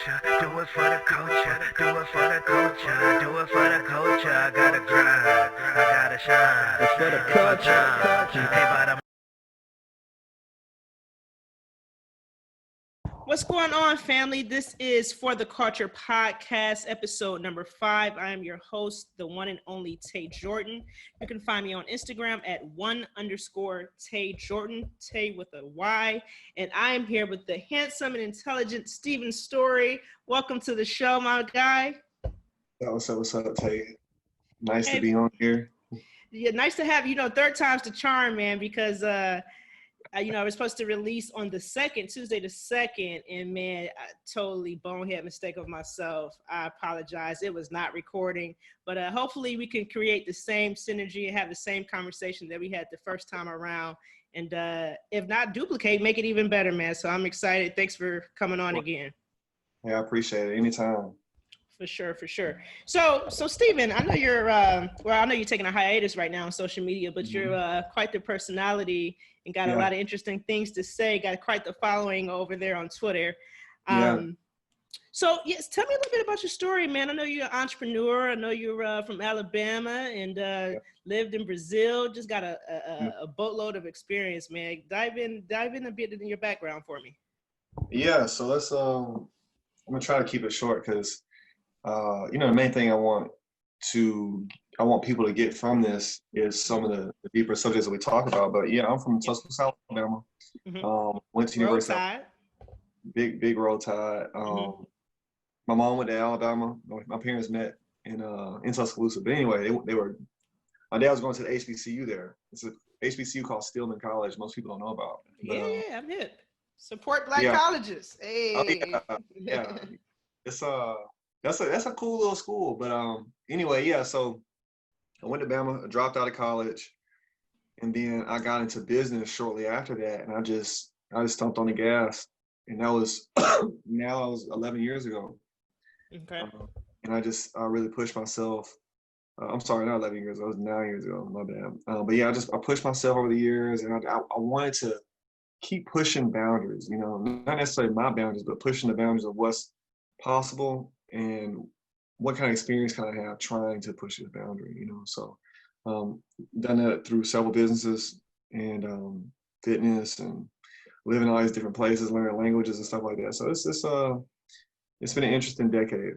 culture, do it for the culture, do it for the culture, do it for the culture. I gotta grind, I gotta shine. It's for the It's my time. culture. Hey, but I'm What's going on, family? This is For the Culture podcast, episode number 5. I am your host, the one and only Tay Jordan. You can find me on Instagram at _Tay Jordan, Tay with a Y. And I am here with the handsome and intelligent Steven Story. Welcome to the show, my guy. What's up, Tay? Nice Hey. to be on here. Yeah, nice to have you. Third time's the charm, man, because I was supposed to release on the Tuesday the 2nd, and man, I totally bonehead mistake of myself. I apologize. It was not recording, but hopefully we can create the same synergy and have the same conversation that we had the first time around. And if not duplicate, make it even better, man. So I'm excited. Thanks for coming on again. Yeah, I appreciate it. Anytime. For sure. So Steven, I know you're taking a hiatus right now on social media, but you're quite the personality and got a lot of interesting things to say. Got quite the following over there on Twitter. So yes, tell me a little bit about your story, man. I know you're an entrepreneur. I know you're from Alabama and lived in Brazil. Just got a boatload of experience, man. Dive in a bit in your background for me. Yeah, so let's I'm gonna try to keep it short because the main thing I want people to get from this is some of the deeper subjects that we talk about. But yeah, I'm from Tuscaloosa, Alabama. Went to University. Tide. Big roll tide. My mom went to Alabama. My parents met in Tuscaloosa. But anyway, my dad was going to the HBCU there. It's a HBCU called Stillman College. Most people don't know about. But, I'm hip. Support Black colleges. Hey. Oh, yeah. It's that's a cool little school. But anyway, yeah. So I went to Bama, dropped out of college, and then I got into business shortly after that. And I just stumped on the gas, and that was now I was 11 years ago. Okay. And I really pushed myself. I'm sorry, not 11 years ago. It was 9 years ago. My bad. But yeah, I pushed myself over the years, and I wanted to keep pushing boundaries. Not necessarily my boundaries, but pushing the boundaries of what's possible and what kind of experience can I have trying to push this boundary. So done that through several businesses and fitness and living in all these different places, learning languages and stuff like that. So it's been an interesting decade.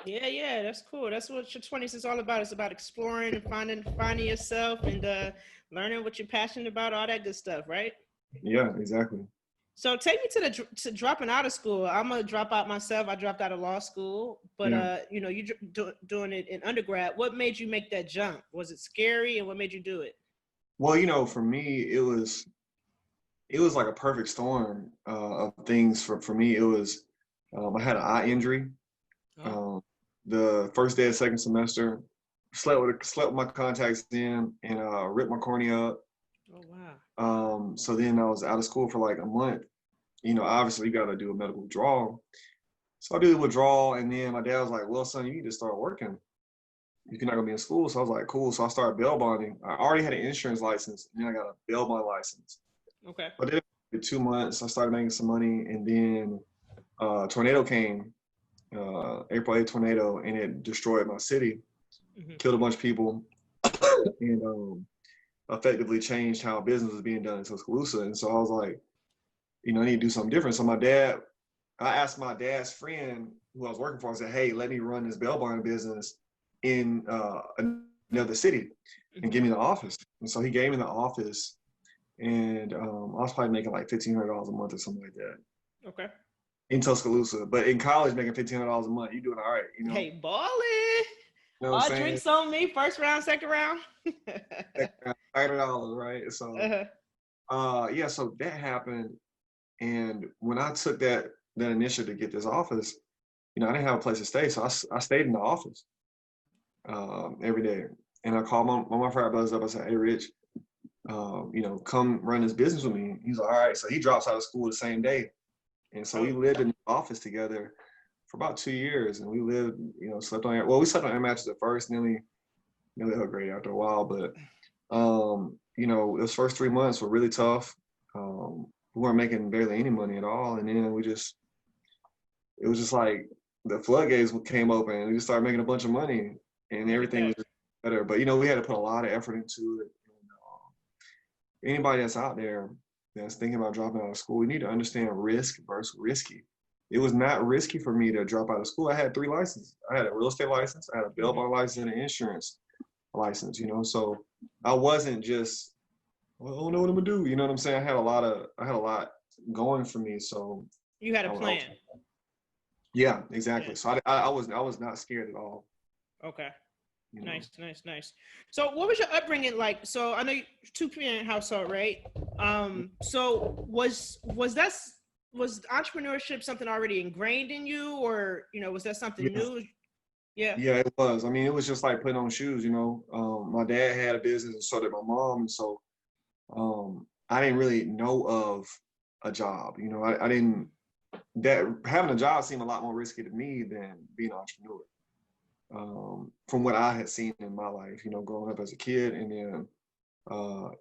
Yeah, that's cool. That's what your 20s is all about. It's about exploring and finding yourself and learning what you're passionate about, all that good stuff, right? Yeah, exactly. So take me to dropping out of school. I'm gonna drop out myself. I dropped out of law school, but you doing it in undergrad. What made you make that jump? Was it scary, and what made you do it? Well, for me, it was like a perfect storm of things. For me, it was I had an eye injury. The first day of second semester, slept with my contacts in and ripped my cornea up. Oh wow. So then I was out of school for like a month. Obviously you got to do a medical withdrawal. So I did the withdrawal, and then my dad was like, "Well, son, you need to start working if you're not gonna be in school." So I was like, "Cool." So I started bail bonding. I already had an insurance license, and then I got a bail bond license. Okay. But then in 2 months, I started making some money, and then tornado came, April 8th tornado, and it destroyed my city, killed a bunch of people, and effectively changed how business was being done in Tuscaloosa. And so I was like, I need to do something different. So I asked my dad's friend who I was working for, I said, "Hey, let me run this bail bond business in another city and give me the office." And so he gave me the office, and I was probably making like $1,500 a month or something like that. Okay. In Tuscaloosa, but in college making $1,500 a month, you're doing all right, Hey, ballin'. All drinks on me, first round, second round. $100, right? So, so that happened, and when I took that initiative to get this office, I didn't have a place to stay, so I stayed in the office every day, and I called my frat brothers up. I said, "Hey, Rich, come run this business with me." He's like, "All right." So he drops out of school the same day, and so we lived in the office together for about 2 years, and we lived, slept on we slept on air mattresses at first, and then we got great after a while, but those first 3 months were really tough. We weren't making barely any money at all, and then we just it was just like the floodgates came open and we just started making a bunch of money and everything was just better. But, you know, we had to put a lot of effort into it. And, anybody that's out there that's thinking about dropping out of school, you need to understand risk versus risky. It was not risky for me to drop out of school. I had 3 licenses. I had a real estate license, I had a bail bond license, and an insurance license, you know. So I wasn't just, well, I don't know what I'm gonna do. You know what I'm saying? I had a lot going for me. So you had a plan. Yeah, exactly. Yeah. So I was not scared at all. Okay. You know? Nice. So what was your upbringing like? So I know you 2-parent household, right? So was entrepreneurship something already ingrained in you, or, you know, was that something new? Yeah, it was. I mean, it was just like putting on shoes, you know. My dad had a business and so did my mom. And so I didn't really know of a job. You know, I didn't, that having a job seemed a lot more risky to me than being an entrepreneur. From what I had seen in my life, you know, growing up as a kid, and then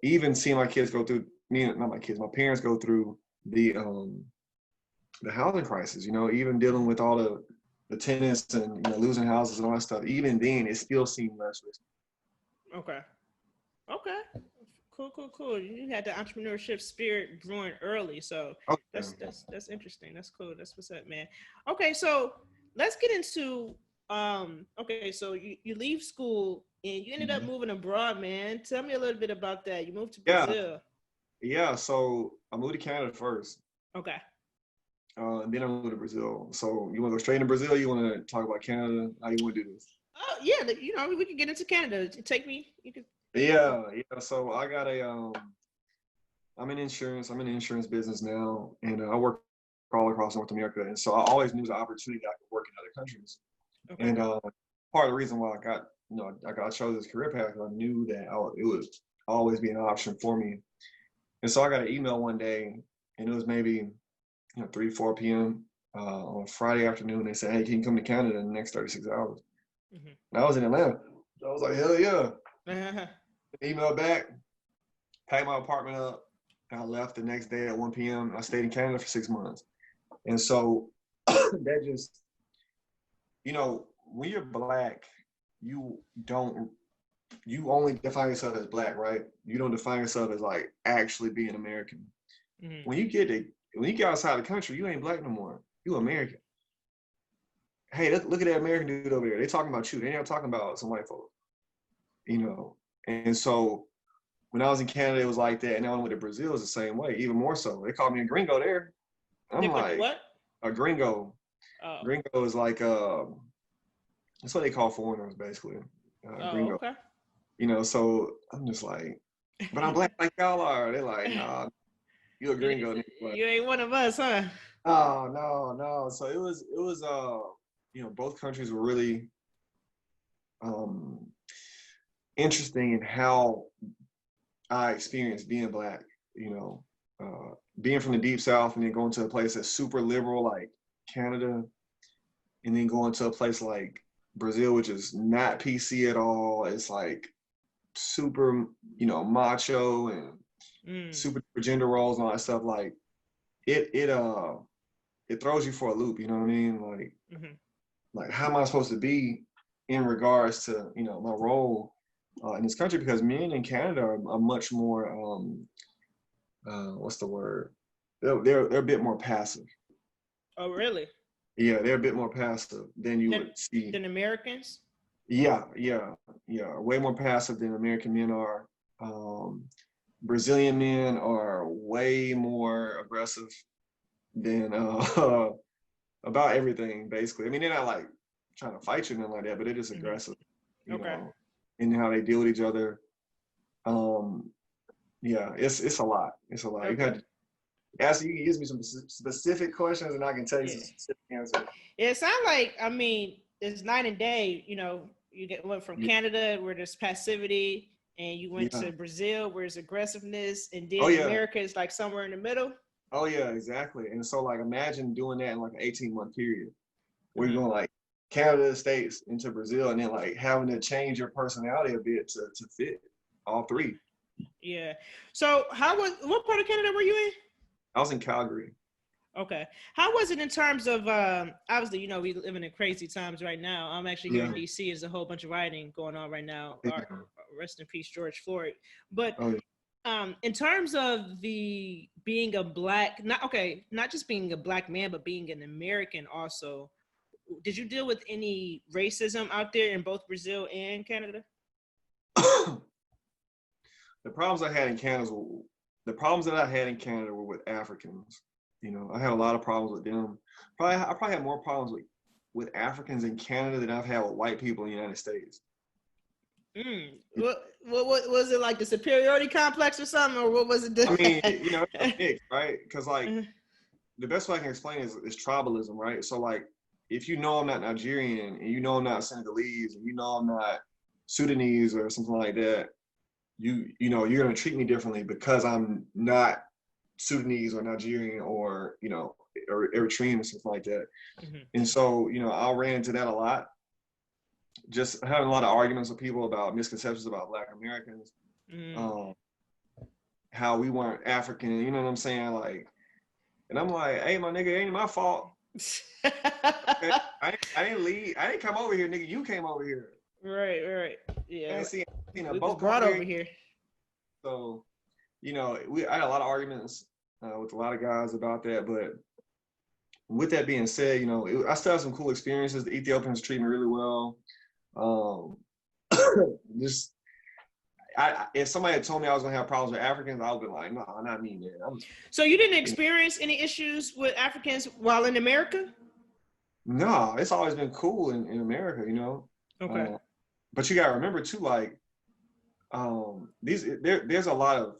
even seeing my kids go through, my parents go through the housing crisis, you know, even dealing with all the tenants and, you know, losing houses and all that stuff. Even then, it still seemed less risky. Okay. Cool. You had the entrepreneurship spirit growing early, so that's interesting. That's cool. That's what's up, man. Okay, so let's get into okay, so you leave school and you ended up moving abroad, man. Tell me a little bit about that. You moved to Brazil. Yeah, so I moved to Canada first. Okay. And then I moved to Brazil. So you want to go straight into Brazil? You want to talk about Canada? How you want to do this? Oh yeah, you know, we can get into Canada. Take me. You can. Yeah. So I got I'm in insurance. I'm in the insurance business now, and I work all across North America. And so I always knew the opportunity that I could work in other countries. Okay. And part of the reason why I chose this career path, I knew that it would always be an option for me. And so I got an email one day, and it was maybe 3-4 p.m. On Friday afternoon. They said, "Hey, can you come to Canada in the next 36 hours?" Mm-hmm. And I was in Atlanta. So I was like, "Hell yeah!" Email back, packed my apartment up, and I left the next day at 1 p.m. I stayed in Canada for 6 months. And so that just, when you're Black, you only define yourself as Black, right? You don't define yourself as like actually being American. Mm-hmm. When you get outside the country, you ain't Black no more. You American. Hey, look at that American dude over there. They talking about you. They ain't talking about some white folks. And so when I was in Canada, it was like that. And now when I went to Brazil, it was the same way, even more so. They called me a gringo there. I'm like, what? A gringo. Oh. Gringo is like, that's what they call foreigners, basically. Gringo. Okay. So I'm just like, but I'm Black like y'all are. They're like, nah, you a gringo. You ain't one of us, huh? Oh, no. So it was both countries were really interesting in how I experienced being Black, being from the deep South and then going to a place that's super liberal like Canada, and then going to a place like Brazil, which is not PC at all. It's like super, macho and super gender roles and all that stuff. Like it throws you for a loop, you know what I mean? Like, like how am I supposed to be in regards to, my role in this country? Because men in Canada are much more, what's the word? They're a bit more passive. Oh, really? Yeah, they're a bit more passive than you would see. Than Americans? Yeah. Way more passive than American men are. Brazilian men are way more aggressive than about everything, basically. I mean, they're not like trying to fight you or nothing like that, but they're just aggressive. You know, in how they deal with each other. Yeah, it's a lot. It's a lot. You got to ask. You can use me some specific questions, and I can tell you some specific answers. It sounds like, I mean, it's night and day. You went from Canada where there's passivity, and you went to Brazil where there's aggressiveness, and then America is like somewhere in the middle. Oh yeah, exactly. And so like imagine doing that in like an 18-month period where you're going like Canada, States into Brazil, and then like having to change your personality a bit to fit all three. Yeah. So what part of Canada were you in? I was in Calgary. Okay. How was it in terms of obviously, you know, we living in crazy times right now. I'm actually here in Yeah. DC. There's a whole bunch of rioting going on right now. Yeah. Rest in peace, George Floyd. But Oh, in terms of the being a black, not just being a black man, but being an American also. Did you deal with any racism out there in both Brazil and Canada? yeah. The problems I had in Canada, the problems that I had in Canada were with Africans. You know, I had a lot of problems with them. I probably had more problems with Africans in Canada than I've had with white people in the United States. What was it, like the superiority complex or something, or what was it? I mean, you know, it's a mix, right? Because like the best way I can explain is tribalism, right? So like, if you know I'm not Nigerian, and you know I'm not Senegalese, and you know I'm not Sudanese or something like that, you know you're gonna treat me differently because I'm not Sudanese or Nigerian or or Eritrean or something like that. And so I ran into that a lot. Just having a lot of arguments with people about misconceptions about Black Americans, how we weren't African, you know what I'm saying? Like, and I'm like, hey, my nigga, it ain't my fault. Okay? I didn't leave. I didn't come over here, nigga. You came over here. Right. Yeah. I see, we was brought over here. So, I had a lot of arguments with a lot of guys about that. But with that being said, I still have some cool experiences. The Ethiopians treat me really well. If somebody had told me I was gonna have problems with Africans, I would be like, no, not me, man. So you didn't experience any issues with Africans while in America? No, it's always been cool in America, Okay. But you gotta remember too, like, there's a lot of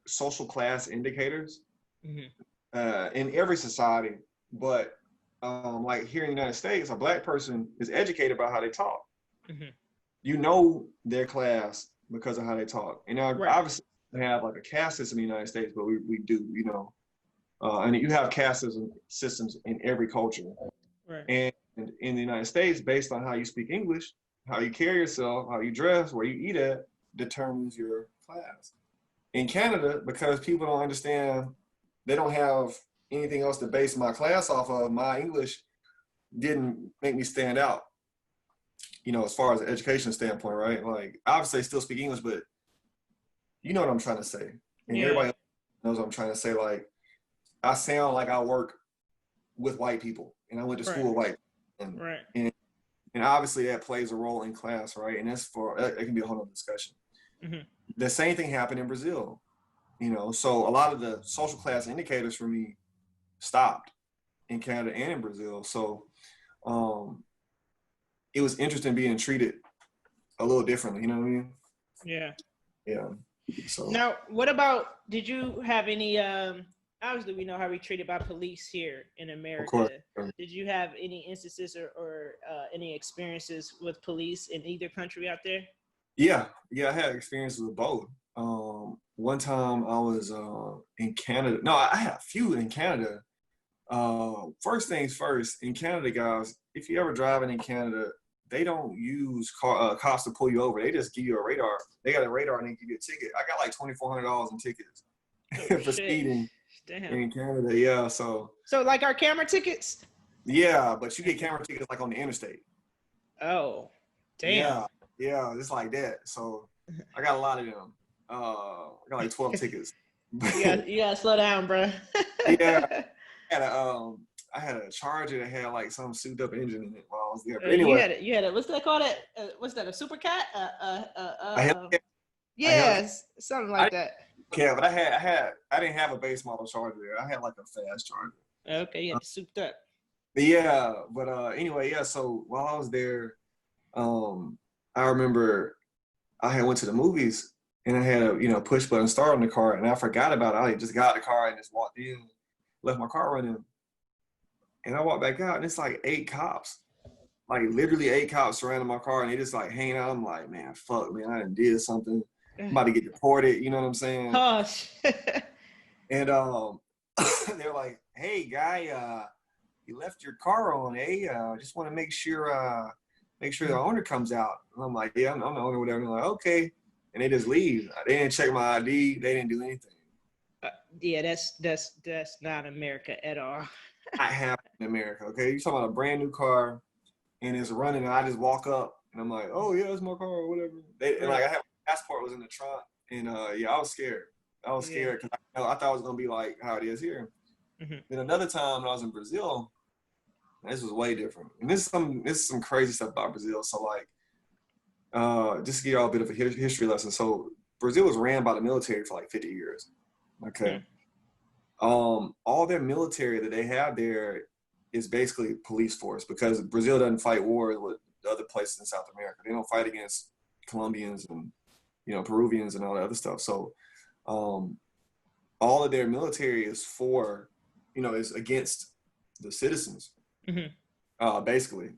social class indicators in every society, but like here in the United States, a Black person is educated about how they talk. You know their class because of how they talk. And now, obviously, we have like a caste system in the United States, but we do, and you have caste systems in every culture. Right. And in the United States, based on how you speak English, how you carry yourself, how you dress, where you eat at, determines your class. In Canada, because people don't understand, they don't have anything else to base my class off of, my English didn't make me stand out, as far as an education standpoint, right? Like, obviously I still speak English, but you know what I'm trying to say. And everybody knows what I'm trying to say. Like, I sound like I work with white people, and I went to school with white people. And obviously that plays a role in class, right? And it can be a whole other discussion. The same thing happened in Brazil, so a lot of the social class indicators for me stopped in Canada and in Brazil. So it was interesting being treated a little differently, you know what I mean? Yeah. So now, what about, did you have any, obviously we know how we treated by police here in America. Did you have any instances or any experiences with police in either country out there? Yeah, I had experiences with both. One time I was in Canada. No, I had a few in Canada. First things first, in Canada, guys, if you're ever driving in Canada, they don't use cops to pull you over. They just give you a radar. They got a radar and they give you a ticket. I got like $2,400 in tickets for speeding in Canada. Yeah, so like our camera tickets? Yeah, but you get camera tickets like on the interstate. Oh, damn. Yeah, it's like that. So I got a lot of them. I got like 12 tickets. You gotta slow down, bro. Yeah. I had a Charger that had like some souped up engine in it while I was there. But anyway, you had a what's that called? What's that? A Super Cat? Something like that. Yeah, but I didn't have a base model Charger there. I had like a fast Charger. Okay, you had souped up. Yeah, but anyway, so while I was there, I remember I had went to the movies and I had a push button start on the car, and I forgot about it. I just got out of the car and just walked in, left my car running. And I walked back out and it's like 8 cops. Like literally 8 cops surrounding my car and they just like hanging out. I'm like, man, fuck, man, I done did something. I'm about to get deported, you know what I'm saying? Oh, shit. And they're like, hey, guy, you left your car on, just want to make sure the owner comes out. And I'm like, yeah, I'm the owner, whatever. And they're like, okay. And they just leave. They didn't check my ID. They didn't do anything. Yeah, that's not America at all. Not happen in America. Okay, you talking about a brand new car and it's running, and I just walk up and I'm like, oh yeah, it's my car or whatever. And like I had my passport was in the trunk, and yeah, I was scared. I was scared because I thought it was gonna be like how it is here. Then another time when I was in Brazil, this was way different. And this is some crazy stuff about Brazil. So like, just to give y'all a bit of a history lesson. So Brazil was ran by the military for like 50 years. Okay. All their military that they have there is basically police force, because Brazil doesn't fight wars with the other places in South America. They don't fight against Colombians and, you know, Peruvians and all that other stuff. So all of their military is for, you know, is against the citizens. Basically.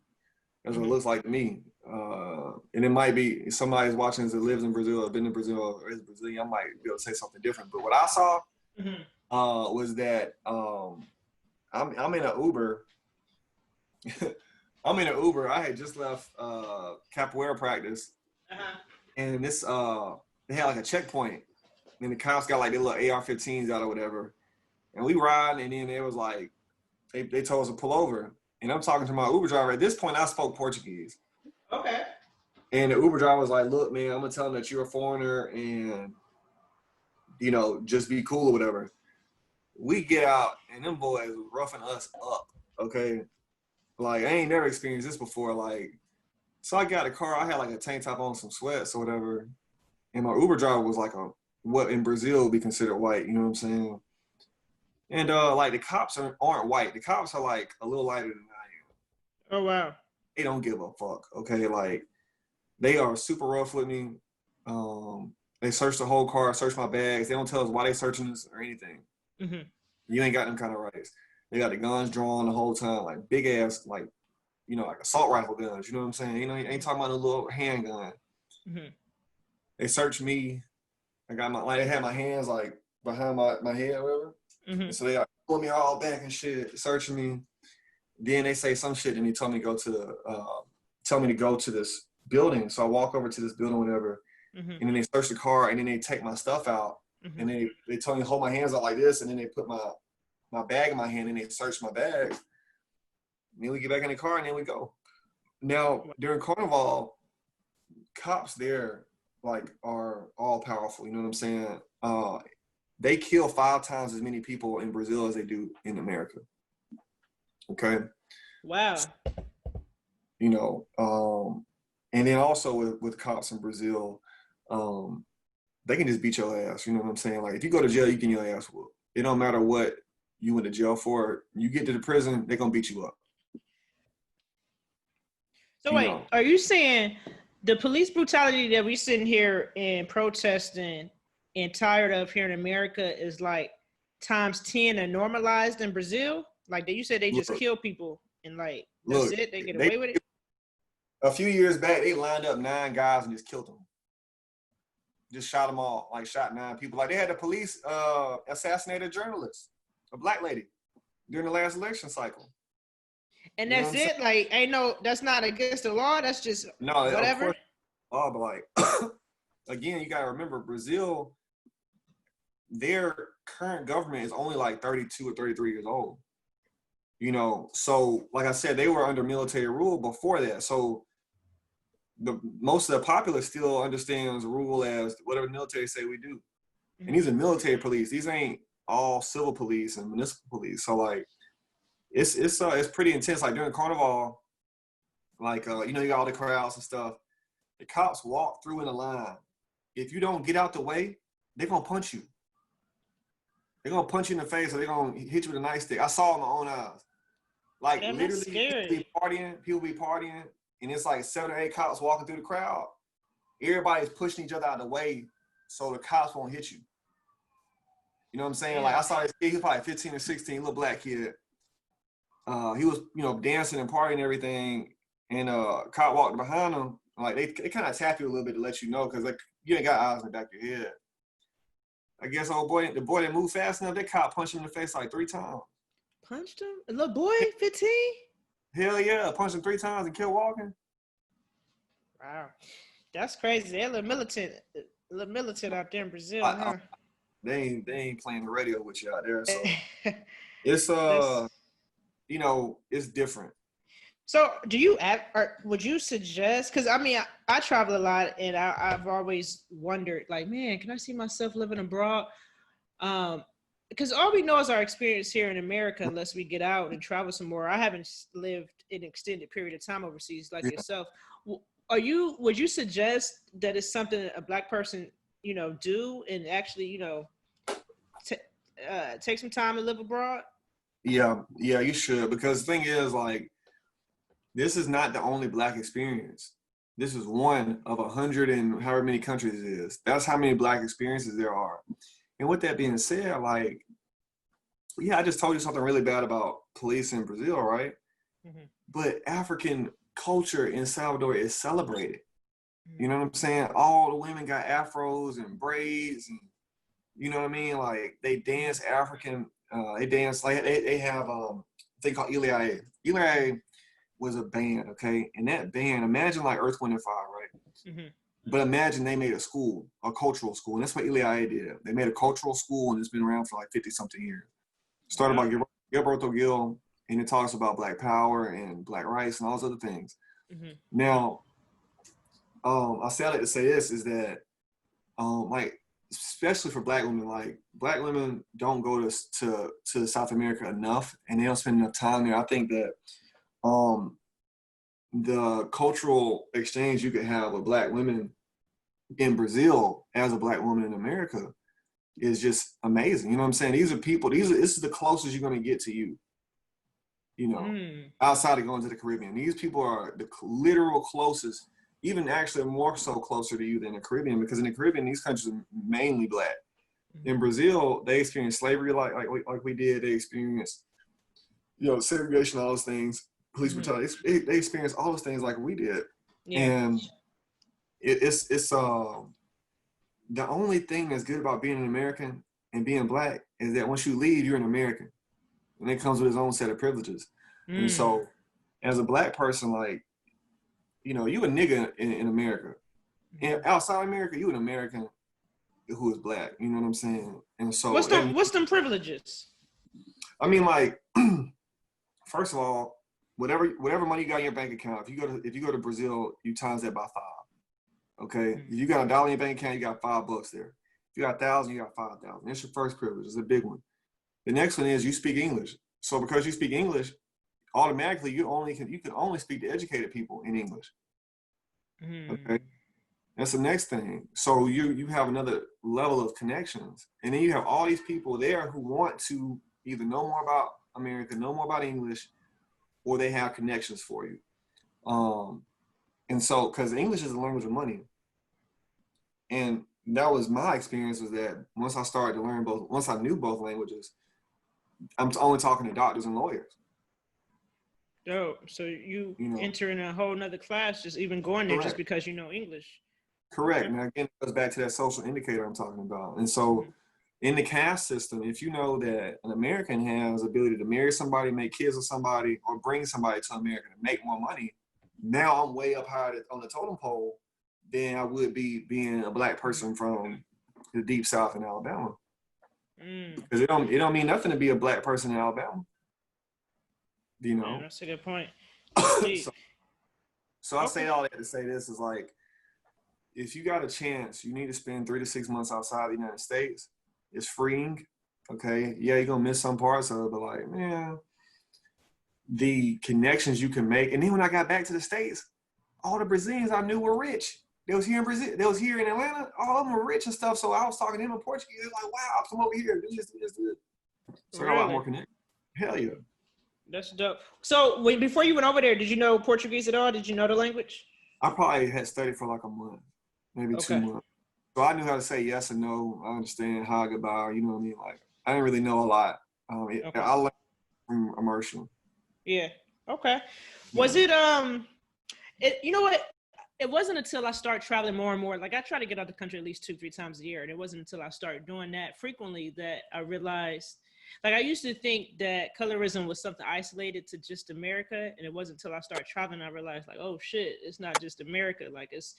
That's what it looks like to me. And it might be somebody's watching that lives in Brazil or been in Brazil or is Brazilian. I might be able to say something different. But what I saw was that I'm in an Uber. I'm in an Uber. I had just left capoeira practice, and this they had like a checkpoint, and the cops got like their little AR-15s out or whatever, and we ride, and then it was like they told us to pull over, and I'm talking to my Uber driver. At this point, I spoke Portuguese. Okay. And the Uber driver was like, "Look, man, I'm gonna tell them that you're a foreigner, and you know, just be cool or whatever." We get out, and them boys was roughing us up. Okay. Like, I ain't never experienced this before. Like, so I got a car. I had like a tank top on, some sweats or whatever. And my Uber driver was like what in Brazil would be considered white. You know what I'm saying? And like the cops aren't white. The cops are like a little lighter than I am. Oh, wow. They don't give a fuck. Okay. Like, they are super rough with me. They search the whole car, search my bags. They don't tell us why they searching us or anything. You ain't got them kind of rights. They got the guns drawn the whole time, like big ass, like, you know, like assault rifle guns. You know what I'm saying? You know, ain't talking about a little handgun. They searched me. I got they had my hands like behind my head or whatever. And so they pulled me all back and shit, searching me. Then they say some shit and they told me to go to this building. So I walk over to this building, whatever. And then they search the car and then they take my stuff out. And they told me to hold my hands out like this, and then they put my bag in my hand and they search my bag. And then we get back in the car and then we go. Now, during Carnival, cops there like are all powerful, you know what I'm saying? They kill 5 times as many people in Brazil as they do in America. Okay? Wow. You know, and then also with cops in Brazil, they can just beat your ass, you know what I'm saying? Like, if you go to jail, you get your ass whooped. It don't matter what you went to jail for. You get to the prison, they're gonna beat you up. So wait, are you saying the police brutality that we sitting here and protesting and tired of here in America is like times 10 and normalized in Brazil? Like you said, they just kill people and like that's it. They get away with it. A few years back, they lined up 9 guys and just killed them. Just shot them all, like shot 9 people. Like they had the police assassinate a journalist, a black lady, during the last election cycle. And that's it? Like, ain't no, that's not against the law? That's just whatever? Of course, but like, again, you gotta remember, Brazil, their current government is only like 32 or 33 years old. You know, so like I said, they were under military rule before that. So most of the populace still understands rule as whatever the military say we do. And these are military police. These ain't all civil police and municipal police. So like, it's pretty intense. Like during Carnival, like you know, you got all the crowds and stuff. The cops walk through in a line. If you don't get out the way, they're gonna punch you. They're gonna punch you in the face, or they're gonna hit you with a nightstick. I saw it with my own eyes. Like literally, people be partying, and it's like 7 or 8 cops walking through the crowd. Everybody's pushing each other out of the way so the cops won't hit you. You know what I'm saying? Yeah. Like I saw this kid, he was probably 15 or 16, little black kid. He was, you know, dancing and partying and everything, and cop walked behind him. Like they kind of tap you a little bit to let you know, because like you ain't got eyes in the back of your head. I guess the boy that moved fast enough, that cop punched him in the face like 3 times. Punched him? A little boy, 15? Hell yeah, punched him 3 times and kept walking. Wow, that's crazy. They're a little militant out there in Brazil, huh? they ain't playing the radio with you out there. So it's That's- it's different. So, do you act, or would you suggest? Because I mean, I travel a lot, and I've always wondered, like, man, can I see myself living abroad? Because all we know is our experience here in America, unless we get out and travel some more. I haven't lived an extended period of time overseas like Yeah. yourself. Would you suggest that it's something a Black person, do and actually, take some time to live abroad? Yeah, you should, because the thing is, like, this is not the only Black experience. This is one of 100 and however many countries it is. That's how many Black experiences there are. And with that being said, like, yeah, I just told you something really bad about police in Brazil, right? Mm-hmm. But African culture in Salvador is celebrated. You know what I'm saying? All the women got afros and braids, and you know what I mean? Like, they dance African. They dance like they have a thing called Iliae. Iliae was a band, okay? And that band, imagine like Earth, Wind, and Fire, right? Mm-hmm. But imagine they made a school, a cultural school, and that's what Iliae did. They made a cultural school, and it's been around for like 50-something years. Started by Gilberto Gil, and it talks about Black power and Black rights and all those other things. Mm-hmm. Now, I say I like to say this is that, like, especially for Black women, like, Black women don't go to South America enough, and they don't spend enough time there. I think that the cultural exchange you could have with Black women in Brazil as a Black woman in America is just amazing. You know what I'm saying? These are people, this is the closest you're going to get to you, outside of going to the Caribbean. These people are the literal closest, even actually more so closer to you than the Caribbean, because in the Caribbean, these countries are mainly Black. In Brazil, they experienced slavery like we did. They experienced, segregation, all those things, police brutality. They experienced all those things like we did. Yeah. And it's the only thing that's good about being an American and being Black is that once you leave, you're an American, and it comes with its own set of privileges. And so, as a Black person, like, you a nigga in America, and outside America, you an American who is Black. You know what I'm saying? And so, what's them privileges? I mean, like, first of all, whatever money you got in your bank account, if you go to Brazil, you times that by 5. Okay, if you got $1 in your bank account, you got $5 there. If you got 1,000, you got 5,000. That's your first privilege. It's a big one. The next one is you speak English. So because you speak English, automatically you can only speak to educated people in English. Okay, that's the next thing. So you have another level of connections, and then you have all these people there who want to either know more about America, know more about English, or they have connections for you. And so, because English is the language of money. And that was my experience, was that once I started to learn once I knew both languages, I'm only talking to doctors and lawyers. Oh, so you enter in a whole nother class, just even going there just because you know English. Correct. Okay. Now, again, it goes back to that social indicator I'm talking about. And so in the caste system, if you know that an American has the ability to marry somebody, make kids with somebody, or bring somebody to America to make more money, now I'm way up higher on the totem pole than I would be being a Black person from the deep South in Alabama. Because it don't mean nothing to be a Black person in Alabama. Yeah, that's a good point. So I say all that to say this is, like, if you got a chance, you need to spend 3 to 6 months outside the United States. It's freeing. Okay. Yeah, you're going to miss some parts of it, but, like, man, the connections you can make. And then when I got back to the States, all the Brazilians I knew were rich. They was here in Brazil. They was here in Atlanta. All of them were rich and stuff. So I was talking to them in Portuguese. Like, wow, come over here. Do this. So I got a lot more connections. Hell yeah. That's dope. So before you went over there, did you know Portuguese at all? Did you know the language? I probably had studied for like a month, maybe 2 months. So I knew how to say yes and no. I understand hi, goodbye. You know what I mean? Like, I didn't really know a lot. I learned from immersion. Yeah. Okay. Was it you know what? It wasn't until I started traveling more and more. Like, I try to get out the country at least 2-3 times a year, and it wasn't until I started doing that frequently that I realized Like I used to think that colorism was something isolated to just America, and it wasn't until I started traveling I realized like, oh shit, it's not just America. Like it's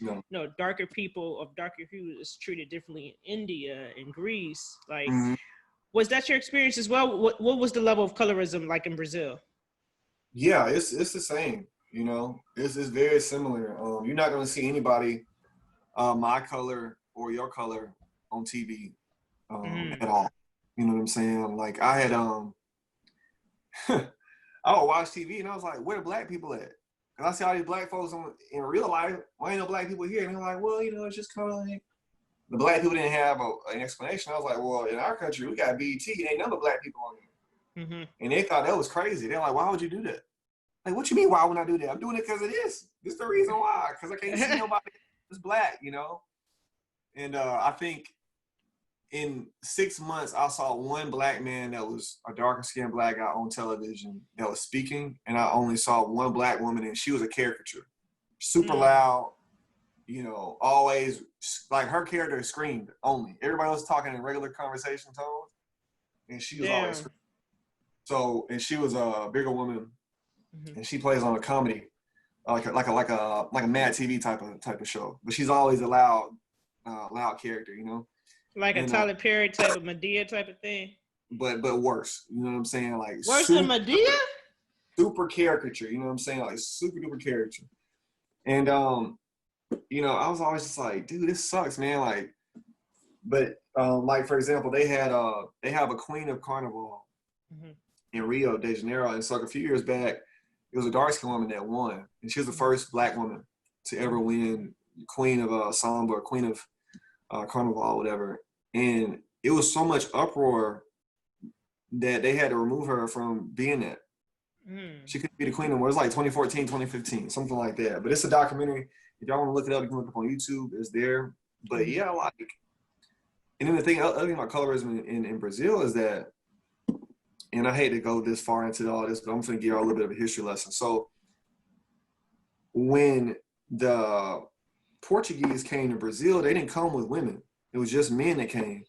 darker people of darker hue is treated differently in India and Greece. Like, was that your experience as well? What was the level of colorism like in Brazil? Yeah, it's the same. You know, it's very similar. You're not going to see anybody my color or your color on TV at all. You know what I'm saying? Like I had I would watch TV and I was like, where are black people at? And I see all these black folks in real life. Why ain't no black people here? And they're like, well, you know, it's just kind of like the black people didn't have an explanation. I was like, well, in our country, we got BET. Ain't none but black people on there. And they thought that was crazy. They're like, why would you do that? Like, what you mean, why would I do that? I'm doing it because of this. This is the reason why. Because I can't see nobody that's black, you know? And I think in 6 months, I saw one black man that was a darker skinned black guy on television that was speaking. And I only saw one black woman, and she was a caricature. Super loud, you know, always, like her character screamed only. Everybody was talking in regular conversation tones, and she was always screaming. So, and she was a bigger woman, and she plays on a comedy, like a Mad TV type of show. But she's always a loud character, you know, like a Tyler Perry type of Medea type of thing. But worse, you know what I'm saying? Like worse than Medea. Super caricature, you know what I'm saying? Like super duper caricature. And you know, I was always just like, dude, this sucks, man. Like, but like for example, they have a Queen of Carnival in Rio de Janeiro, and so like a few years back, it was a dark-skinned woman that won, and she was the first black woman to ever win Queen of Samba or Queen of Carnival or whatever. And it was so much uproar that they had to remove her from being that. She couldn't be the queen anymore. It was like 2014, 2015, something like that. But it's a documentary. If y'all want to look it up, you can look it up on YouTube. It's there. But yeah, like, and then the other thing about colorism in Brazil is that, and I hate to go this far into all this, but I'm going to give y'all a little bit of a history lesson. So when the Portuguese came to Brazil, they didn't come with women. It was just men that came.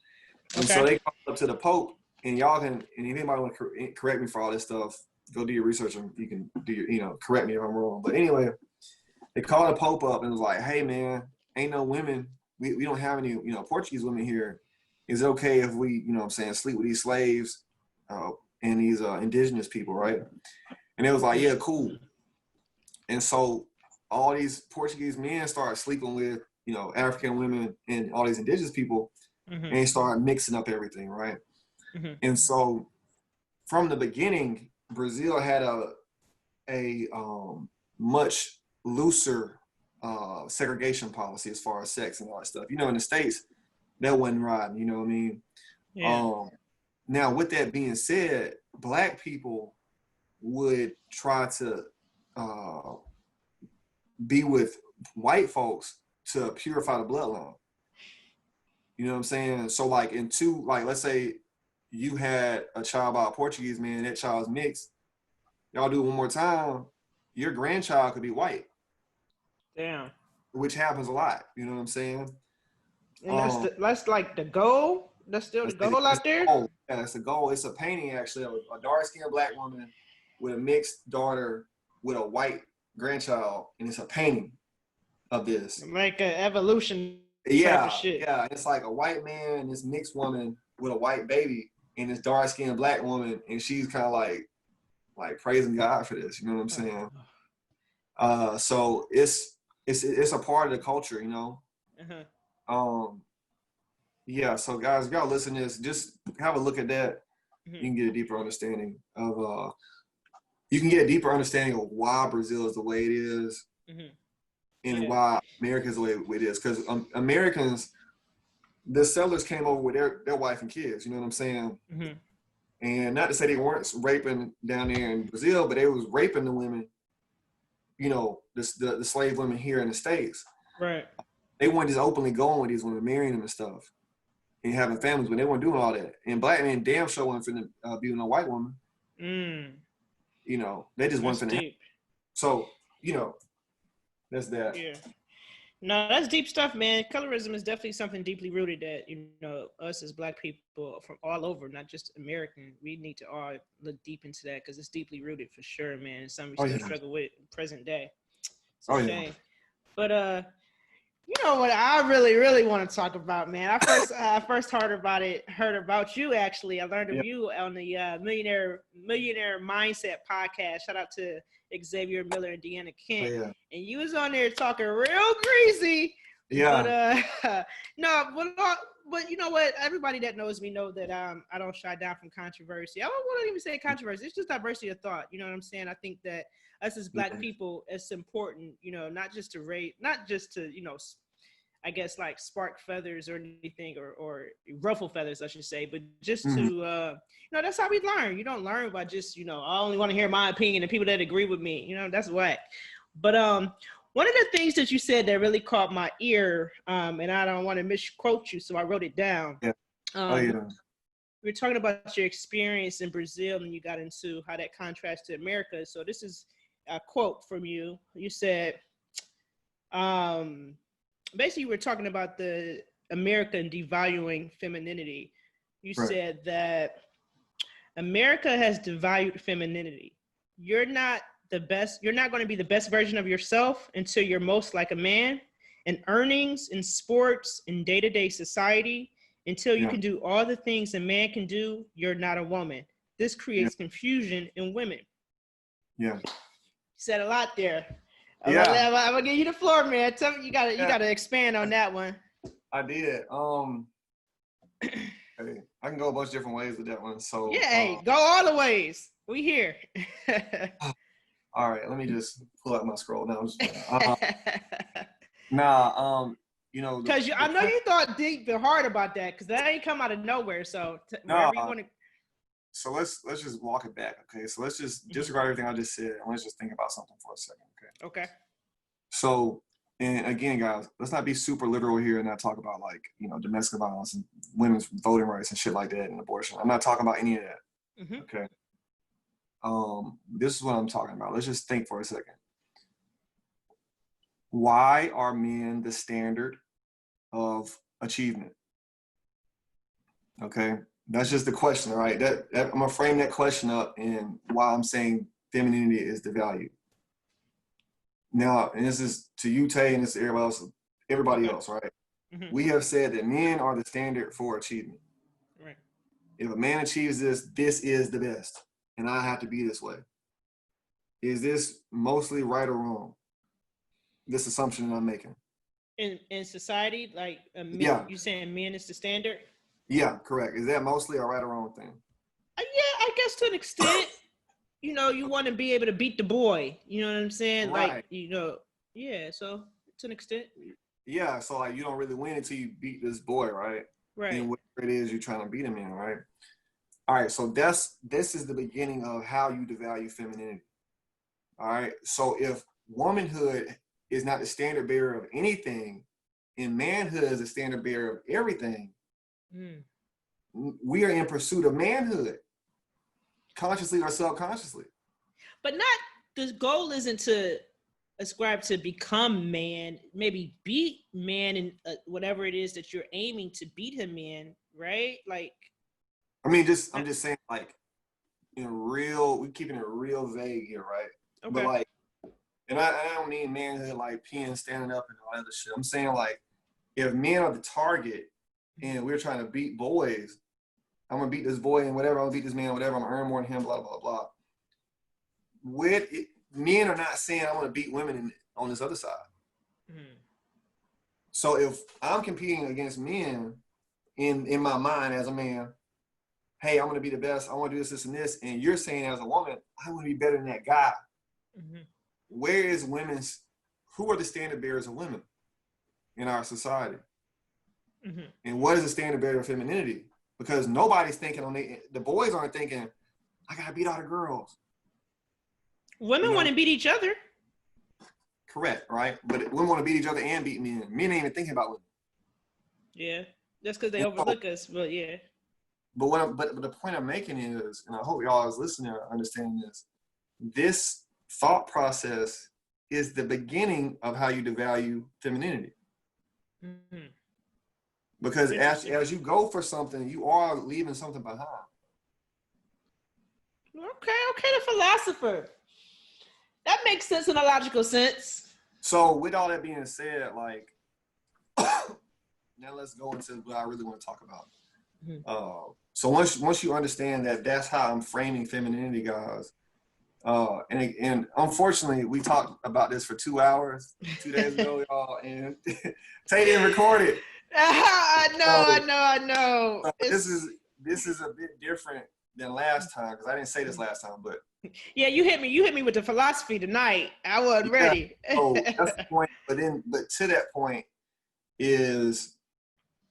And so they called up to the Pope, and y'all can, and if anybody want to correct me for all this stuff, go do your research and you can do your, you know, correct me if I'm wrong. But anyway, they called the Pope up and was like, hey man, ain't no women. We don't have any, you know, Portuguese women here. Is it okay if we, you know what I'm saying, sleep with these slaves and these indigenous people, right? And it was like, yeah, cool. And so all these Portuguese men started sleeping with, you know, African women and all these indigenous people, and they started mixing up everything, right? And so from the beginning, Brazil had a much looser segregation policy as far as sex and all that stuff. You know, in the States, that wasn't riding, you know what I mean? Yeah. Now, with that being said, black people would try to be with white folks to purify the bloodline. You know what I'm saying? So like let's say you had a child by a Portuguese man, that child's mixed. Y'all do it one more time, your grandchild could be white. Damn. Which happens a lot. You know what I'm saying? And that's like the goal. That's still the goal out there. Yeah, that's the goal. It's a painting actually of a dark-skinned black woman with a mixed daughter with a white grandchild, and it's a painting of this. Like an evolution. Yeah, type of shit. Yeah. It's like a white man and this mixed woman with a white baby, and this dark-skinned black woman, and she's kind of like praising God for this. You know what I'm saying? So it's a part of the culture, you know. Yeah. So guys, if y'all listen to this, just have a look at that. You can get a deeper understanding of why Brazil is the way it is, and why America is the way it is. Because Americans, the settlers came over with their wife and kids. You know what I'm saying? And not to say they weren't raping down there in Brazil, but they was raping the women. You know, the slave women here in the States. Right. They weren't just openly going with these women, marrying them and stuff, and having families, but they weren't doing all that. And black men damn sure wasn't finna be with a white woman. You know, they just wasn't finna. So, you know, that's that. Yeah. No, that's deep stuff, man. Colorism is definitely something deeply rooted that, us as Black people from all over, not just American, we need to all look deep into that because it's deeply rooted for sure, man. It's something we Oh still yeah. struggle with present day. It's a Oh yeah. shame. But you know what I really, really want to talk about, man. I first heard about you actually. I learned Yeah. of you on the Millionaire Mindset podcast. Shout out to Xavier Miller and Deanna Oh Kent. yeah. And you was on there talking real greasy. Yeah. But no, but you know what? Everybody that knows me know that I don't shy down from controversy. I don't want to even say controversy. It's just diversity of thought. You know what I'm saying? I think that us as Black people, it's important, not just to, I guess like spark feathers or anything or ruffle feathers, I should say, but just to, that's how we learn. You don't learn by just, I only want to hear my opinion and people that agree with me, that's whack. But one of the things that you said that really caught my ear, and I don't want to misquote you, so I wrote it down. Yeah. Oh yeah. We were talking about your experience in Brazil and you got into how that contrasts to America. So this is a quote from you. You said, basically, we're talking about the America devaluing femininity. You said that America has devalued femininity. You're not the best. You're not going to be the best version of yourself until you're most like a man in earnings, in sports, in day-to-day society. Until you can do all the things a man can do, you're not a woman. This creates confusion in women. Yeah. You said a lot there. I'm gonna give you the floor, man. Tell me, you gotta expand on that one. I did. I can go a bunch of different ways with that one. So go all the ways. We here. All right, let me just pull out my scroll now. Because I know you thought deep and hard about that, because that ain't come out of nowhere. So wherever you want to. So let's just walk it back, okay? So let's just disregard everything I just said, and let's just think about something for a second, okay? Okay. So, and again, guys, let's not be super literal here and not talk about domestic violence and women's voting rights and shit like that and abortion. I'm not talking about any of that, okay? This is what I'm talking about. Let's just think for a second. Why are men the standard of achievement? Okay, that's just the question, all right? That I'm gonna frame that question up and why I'm saying femininity is the value. Now, and this is to you, Tay, and this is everybody else, right? We have said that men are the standard for achievement. Right. If a man achieves this, this is the best, and I have to be this way. Is this mostly right or wrong? This assumption that I'm making. In society, like you saying men is the standard? Yeah, correct. Is that mostly a right or wrong thing? Yeah, I guess to an extent. You want to be able to beat the boy. You know what I'm saying? Right. Like, yeah. So to an extent. Yeah. So like, you don't really win until you beat this boy, right? Right. And whatever it is you're trying to beat him in, right? All right. So this is the beginning of how you devalue femininity. All right. So if womanhood is not the standard bearer of anything, and manhood is the standard bearer of everything, we are in pursuit of manhood, consciously or subconsciously. But the goal isn't to ascribe to become man, maybe beat man in whatever it is that you're aiming to beat him in, right? Like, I mean, I'm just saying, like, we're keeping it real vague here, right? Okay. But like, and I don't mean manhood like peeing, standing up and all that other shit. I'm saying like, if men are the target and we're trying to beat boys, I'm gonna beat this boy and whatever, I'll beat this man, whatever, I'm gonna earn more than him, blah, blah, blah. Men are not saying I'm gonna beat women on this other side. So if I'm competing against men in my mind as a man, hey, I'm gonna be the best, I wanna do this, and this, and you're saying as a woman, I wanna be better than that guy. Where is who are the standard bearers of women in our society? And what is the standard bearer of femininity? Because nobody's thinking the boys aren't thinking, I gotta beat all the girls. Women want to beat each other. Correct, right? But women want to beat each other and beat men. Men ain't even thinking about women. Yeah, that's because they overlook us, but yeah. But the point I'm making is, and I hope y'all is listening or understanding this thought process is the beginning of how you devalue femininity. Mm-hmm. Because as you go for something, you are leaving something behind. Okay, the philosopher. That makes sense in a logical sense. So with all that being said, like, now let's go into what I really want to talk about. Mm-hmm. So once you understand that that's how I'm framing femininity, guys. And unfortunately, we talked about this for 2 hours 2 days ago, y'all, and Tay didn't record it. I know. So this is a bit different than last time, because I didn't say this last time, but yeah, you hit me with the philosophy tonight. I wasn't ready. So that's the point. But to that point is,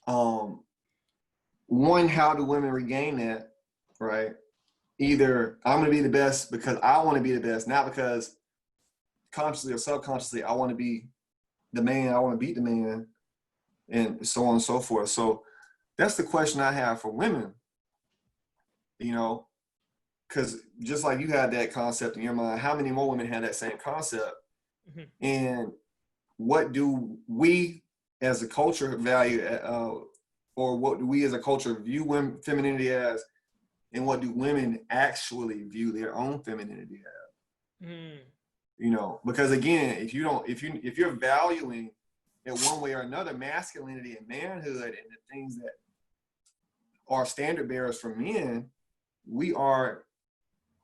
one, how do women regain that, right? Either I'm going to be the best because I want to be the best, not because consciously or subconsciously I want to be the man, I want to beat the man, and so on and so forth. So that's the question I have for women, you know, because just like you had that concept in your mind, how many more women have that same concept? Mm-hmm. And what do we as a culture value, or what do we as a culture view women, femininity as? And what do women actually view their own femininity as? Mm. You know, because again, if you're valuing in one way or another masculinity and manhood and the things that are standard bearers for men, we are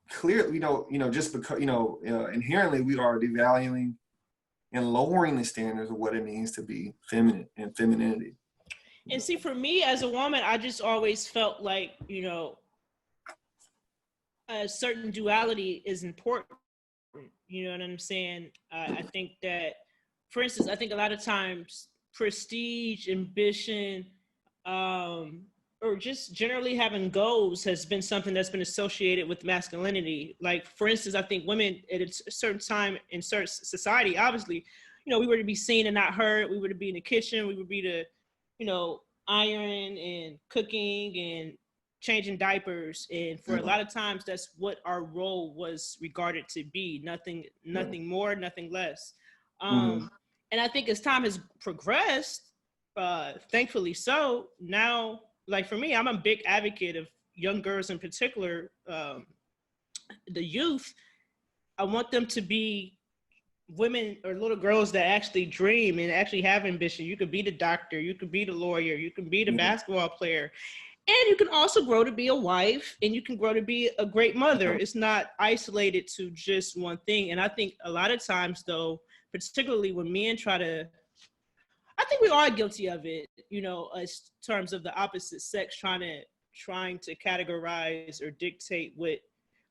clearly, just because, inherently we are devaluing and lowering the standards of what it means to be feminine and femininity. And see, for me as a woman, I just always felt like, a certain duality is important. You know what I'm saying? I think that, for instance, I think a lot of times prestige, ambition, or just generally having goals has been something that's been associated with masculinity. Like, for instance, I think women at a certain time in certain society, obviously, we were to be seen and not heard. We were to be in the kitchen. We would be to, iron and cooking and changing diapers, and for a lot of times that's what our role was regarded to be. Nothing more, nothing less. And I think as time has progressed, thankfully so, now, like for me, I'm a big advocate of young girls in particular, the youth. I want them to be women or little girls that actually dream and actually have ambition. You could be the doctor, you could be the lawyer, you can be the basketball player. And you can also grow to be a wife, and you can grow to be a great mother. It's not isolated to just one thing. And I think a lot of times, though, particularly when men I think we are guilty of it, as terms of the opposite sex trying to categorize or dictate what,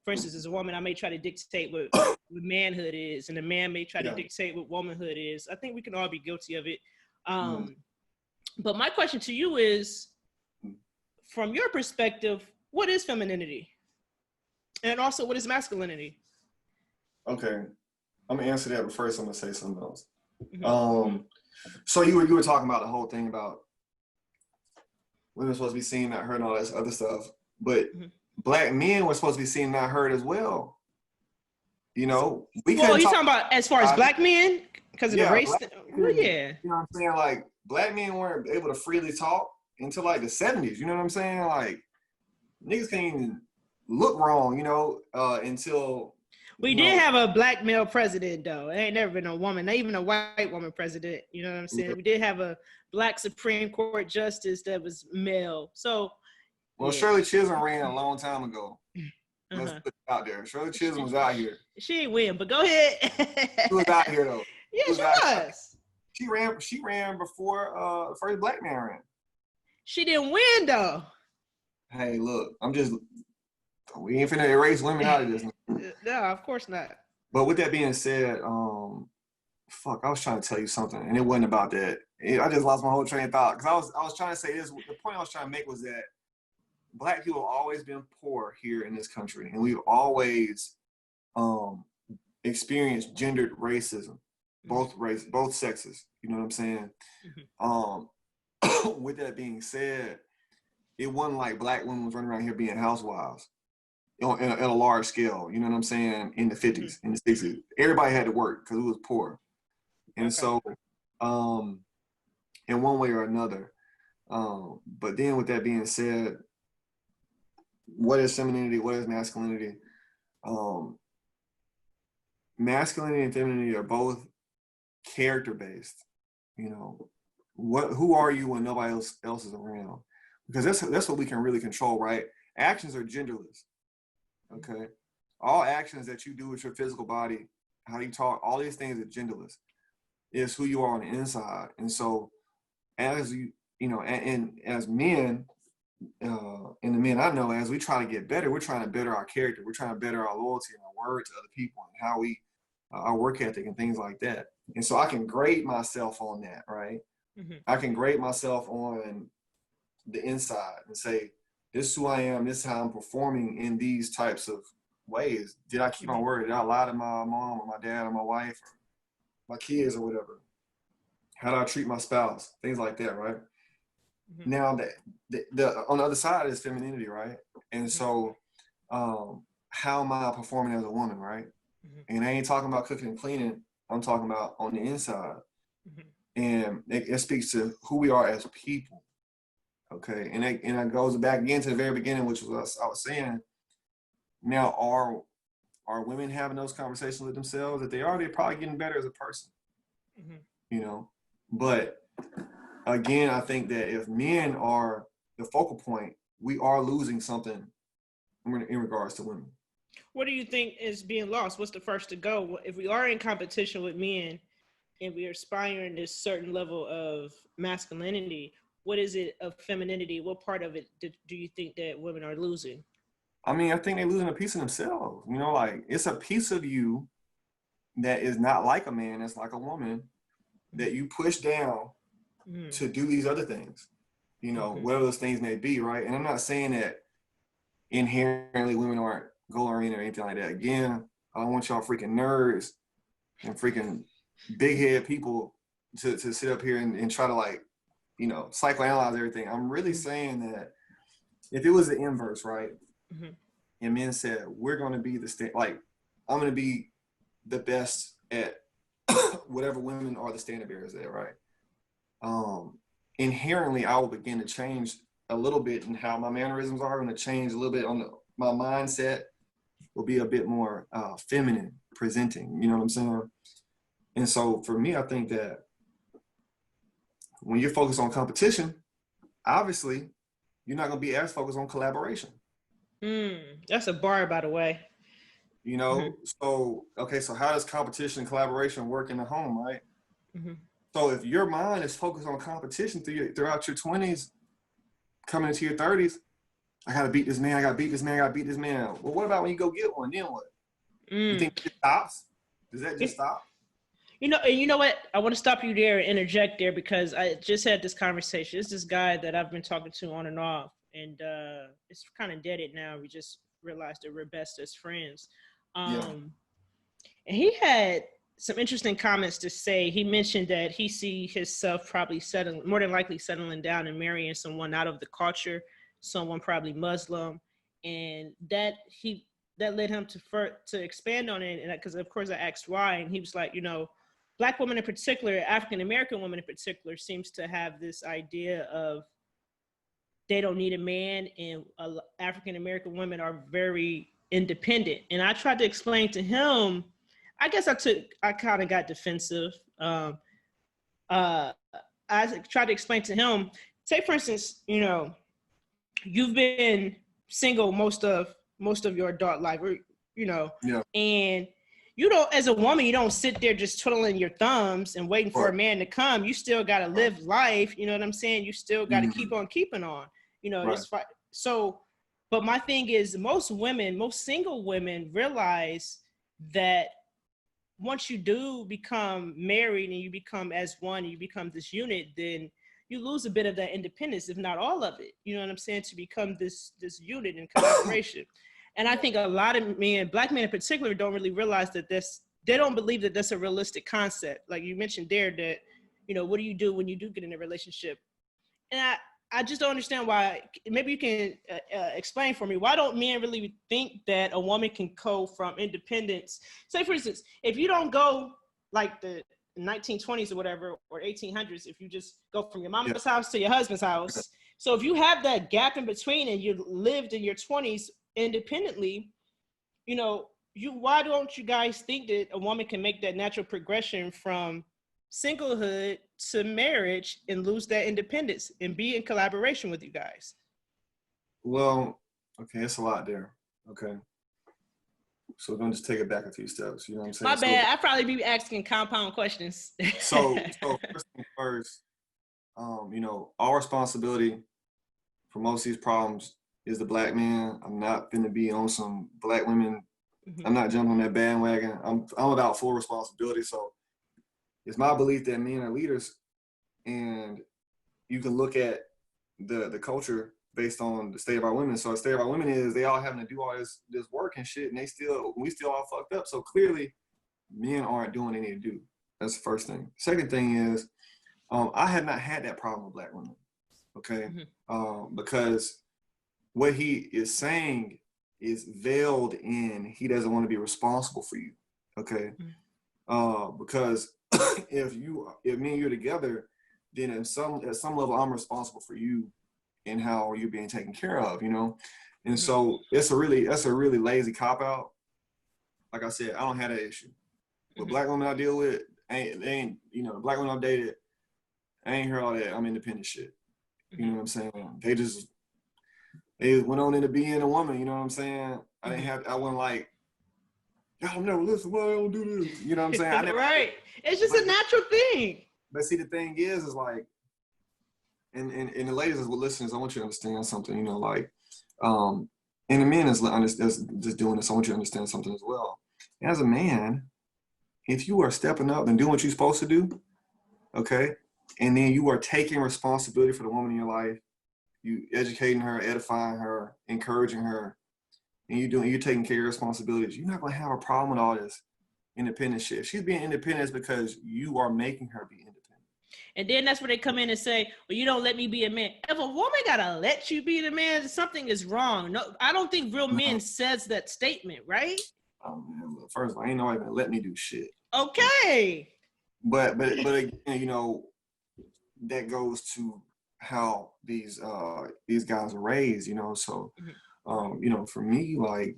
for instance, as a woman, I may try to dictate what manhood is, and a man may try to dictate what womanhood is. I think we can all be guilty of it. But my question to you is, from your perspective, what is femininity? And also, what is masculinity? Okay, I'm gonna answer that, but first I'm gonna say something else. Mm-hmm. So you were talking about the whole thing about women supposed to be seen, not heard, and all that other stuff, but Black men were supposed to be seen, not heard as well. He's talking about as far as Black men because of the race. Well, yeah. You know what I'm saying? Like, Black men weren't able to freely talk until like the 70s, you know what I'm saying? Like, niggas can't even look wrong, until... We did have a Black male president, though. It ain't never been a woman, not even a white woman president, you know what I'm saying? Yeah. We did have a Black Supreme Court justice that was male, so... Well, yeah. Shirley Chisholm ran a long time ago. Let's put it out there. Shirley Chisholm was out here. She ain't win, but go ahead. She was out here, though. Yeah, she was. She ran before the first Black man ran. She didn't win, though. Hey, look, we ain't finna erase women out of this. No, of course not. But with that being said, I was trying to tell you something, and it wasn't about that. I just lost my whole train of thought, because I was trying to say this. The point I was trying to make was that Black people have always been poor here in this country, and we've always experienced gendered racism, both sexes. You know what I'm saying? With that being said, it wasn't like Black women was running around here being housewives. at a large scale. You know what I'm saying? In the 50s, in the 60s, everybody had to work because it was poor, and so in one way or another. But then with that being said, what is femininity? What is masculinity? Masculinity and femininity are both character based. You know, who are you when nobody else is around? Because that's what we can really control, right? Actions are genderless. Okay, all actions that you do with your physical body, how you talk, all these things are genderless. It's who you are on the inside. And so, as you know, and as men, and the men I know, as we try to get better, we're trying to better our character. We're trying to better our loyalty and our word to other people and how we, our work ethic and things like that. And so I can grade myself on that, right? I can grade myself on the inside and say, this is who I am, this is how I'm performing in these types of ways. Did I keep my word? Did I lie to my mom or my dad or my wife or my kids or whatever? How do I treat my spouse? Things like that, right? Now, the on the other side is femininity, right? And so how am I performing as a woman, right? And I ain't talking about cooking and cleaning. I'm talking about on the inside. And it speaks to who we are as people. Okay, and it goes back again to the very beginning, which was I was saying. Now, are women having those conversations with themselves that they're probably getting better as a person, you know? But again, I think that if men are the focal point, we are losing something in regards to women. What do you think is being lost? What's the first to go? If we are in competition with men and we are aspiring to a certain level of masculinity, what is it of femininity? What part of it do you think that women are losing? I mean, I think they're losing a piece of themselves. You know, like it's a piece of you that is not like a man, it's like a woman that you push down to do these other things, you know, whatever those things may be, right? And I'm not saying that inherently women aren't goal-oriented or anything like that. Again, I don't want y'all freaking nerds and freaking big-head people to sit up here and try to, like, you know, psychoanalyze everything. I'm really saying that if it was the inverse, right? And men said, we're going to be I'm going to be the best at whatever women are the standard bearers there, right? Inherently, I will begin to change a little bit in how my mannerisms are. Going to change a little bit on my mindset will be a bit more feminine presenting, you know what I'm saying? And so for me, I think that when you're focused on competition, obviously, you're not going to be as focused on collaboration. That's a bar, by the way. You know, so, okay, so how does competition and collaboration work in the home, right? So if your mind is focused on competition throughout your 20s, coming into your 30s, I got to beat this man, I got to beat this man, I got to beat this man. Well, what about when you go get one? Then what? You think it stops? Does that just stop? You know what? I want to stop you there and interject there because I just had this conversation. It's this guy that I've been talking to on and off, and it's kind of deaded now. We just realized that we're best as friends. And he had some interesting comments to say. He mentioned that he see himself probably more than likely settling down and marrying someone out of the culture, someone probably Muslim, and that led him to expand on it. And because of course I asked why, and he was like, you know, Black women in particular, African American women in particular, seems to have this idea of they don't need a man, and African American women are very independent. And I tried to explain to him, I guess I kind of got defensive. I tried to explain to him, say for instance, you know, you've been single most of your adult life, or, you know, and you don't, as a woman, you don't sit there just twiddling your thumbs and waiting for a man to come. You still got to live life. You know what I'm saying? You still got to keep on keeping on, you know, so, but my thing is most single women realize that once you do become married and you become as one, you become this unit, then you lose a bit of that independence, if not all of it. You know what I'm saying? To become this unit in collaboration. And I think a lot of men, Black men in particular, don't really realize that they don't believe that that's a realistic concept. Like you mentioned there that, you know, what do you do when you do get in a relationship? And I just don't understand why. Maybe you can explain for me. Why don't men really think that a woman can go from independence? Say, for instance, if you don't go like the 1920s or whatever, or 1800s, if you just go from your mama's house to your husband's house. So if you have that gap in between and you lived in your 20s independently, you know, why don't you guys think that a woman can make that natural progression from singlehood to marriage and lose that independence and be in collaboration with you guys? Well, okay, it's a lot there. Okay. So we're gonna just take it back a few steps. You know what I'm saying? My bad. I probably be asking compound questions. so first thing first, you know, our responsibility for most of these problems is the black man. I'm not gonna be on some black women. I'm not jumping on that bandwagon. I'm about full responsibility. So it's my belief that men are leaders, and you can look at the culture based on the state of our women. So the state of our women is they all having to do all this work and shit, and we still all fucked up. So clearly, men aren't doing what they need to do. That's the first thing. Second thing is, I have not had that problem with black women. Okay, because what he is saying is veiled in he doesn't want to be responsible for you. Okay, because if me and you're together, then at some level I'm responsible for you and how you're being taken care of, you know. And so that's a really lazy cop out. Like I said, I don't have that issue. But black women I deal with, they ain't, you know, the black women I've dated, I ain't heard all that I'm independent shit. You know what I'm saying? They went on into being a woman, you know what I'm saying? I wasn't like, y'all never listen, why I don't do this? You know what I'm saying? Right. It's just a natural thing. But see, the thing is like, and the ladies as listeners, I want you to understand something, you know, like, and the men is just doing this, I want you to understand something as well. As a man, if you are stepping up and doing what you're supposed to do, okay, and then you are taking responsibility for the woman in your life, you educating her, edifying her, encouraging her, and you're taking care of your responsibilities, you're not gonna have a problem with all this independent shit. If she's being independent, it's because you are making her be independent. And then that's where they come in and say, well, you don't let me be a man. If a woman gotta let you be the man, something is wrong. No, I don't think real men says that statement, right? Oh man, first of all, ain't nobody gonna let me do shit. Okay. But again, you know, that goes to how these guys are raised, you know. So you know, for me, like,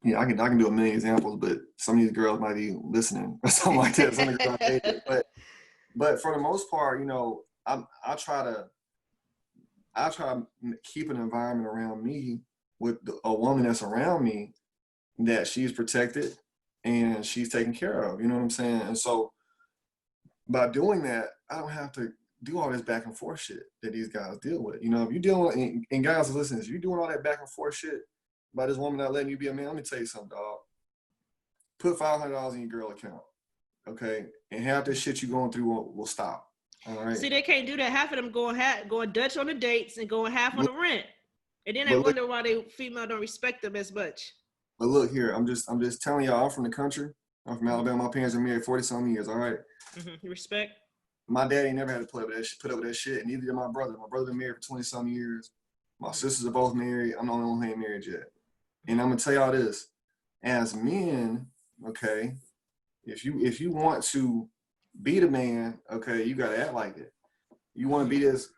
yeah, I can do a million examples, but some of these girls might be listening or something like that. Some of the girls I dated. But for the most part, you know, I try to keep an environment around me with a woman that's around me that she's protected and she's taken care of. You know what I'm saying? And so by doing that, I don't have to do all this back and forth shit that these guys deal with. You know, if you're dealing with, and guys are listening, if you're doing all that back and forth shit by this woman not letting you be a man, let me tell you something, dog. Put $500 in your girl account, okay? And half this shit you're going through will stop. All right. See, they can't do that. Half of them going Dutch on the dates and going half on the rent, and then they wonder why they female don't respect them as much. But look here, I'm just telling y'all, I'm from the country. I'm from Alabama. My parents are married 40-some years. All right. Respect. My daddy never had to put up with that shit, and neither did my brother. My brother been married for 20-some years. My sisters are both married. I'm the only one who ain't married yet. And I'm gonna tell y'all this: as men, okay, if you want to be the man, okay, you gotta act like it. You want to be this.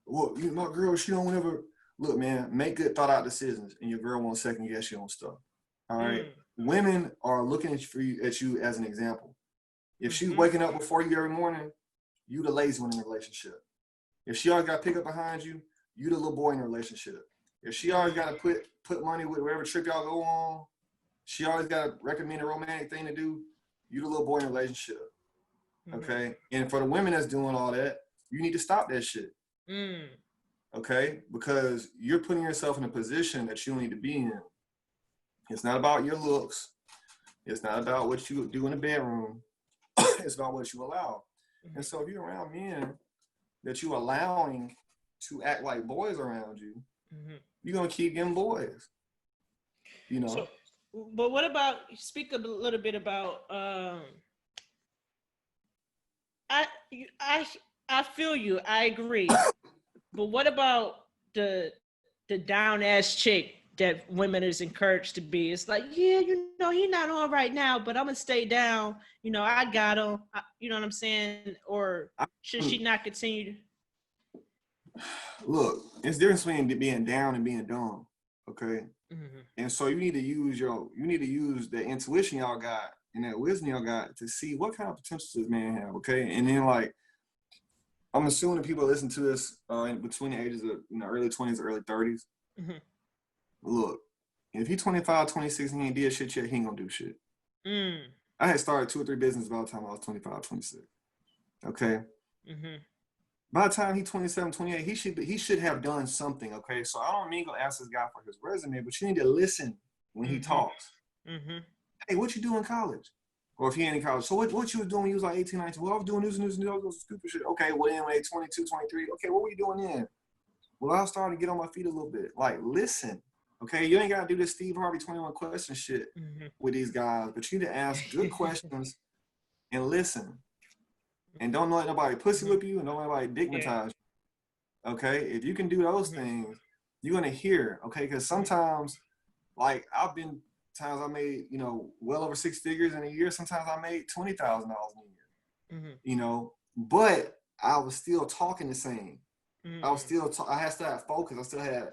Well, my girl, she don't ever look, man. Make good, thought out decisions, and your girl won't second guess you on stuff. All right. Women are looking at you as an example. If she's waking up before you every morning, you the lazy one in the relationship. If she always got to pick up behind you, you the little boy in the relationship. If she always got to put money with wherever trip y'all go on, she always got to recommend a romantic thing to do, you the little boy in the relationship. Okay? And for the women that's doing all that, you need to stop that shit. Okay? Because you're putting yourself in a position that you don't need to be in. It's not about your looks. It's not about what you do in the bedroom. It's about what you allow. And so if you're around men that you're allowing to act like boys around you, you're going to keep getting boys. You know? So, but what about, speak a little bit about, I feel you. I agree. But what about the down ass chick that women is encouraged to be? It's like, yeah, you know, he not on right now, but I'm gonna stay down. You know, I got him. You know what I'm saying? Or should she not continue? Look, it's difference between being down and being dumb. Okay. Mm-hmm. And so you need to use the intuition y'all got and that wisdom y'all got to see what kind of potential this man have. Okay. And then like, I'm assuming that people listen to this in between the ages of early 20s, early 30s. Mm-hmm. Look, if he's 25, 26, and he ain't did shit yet, he ain't gonna do shit. I had started 2 or 3 businesses by the time I was 25, 26. Okay. Mm-hmm. By the time he's 27, 28, he should have done something. Okay. So I don't mean go ask this guy for his resume, but you need to listen when he talks. Mm-hmm. Hey, what you do in college? Or if he ain't in college, so what you was doing when you was like 18, 19? Well, I was doing this and this and this stupid shit. Okay, well then when they 22, 23, okay, what were you doing then? Well, I started to get on my feet a little bit. Like, listen, okay, you ain't gotta do this Steve Harvey 21 question shit with these guys, but you need to ask good questions and listen. And don't let nobody pussy whip you and don't let nobody digmatize you. Okay? If you can do those things, you're gonna hear, okay? Because sometimes, like, I've been times I made, well over 6 figures in a year. Sometimes I made $20,000 in a year, but I was still talking the same. I was still, I had still had focus. I still had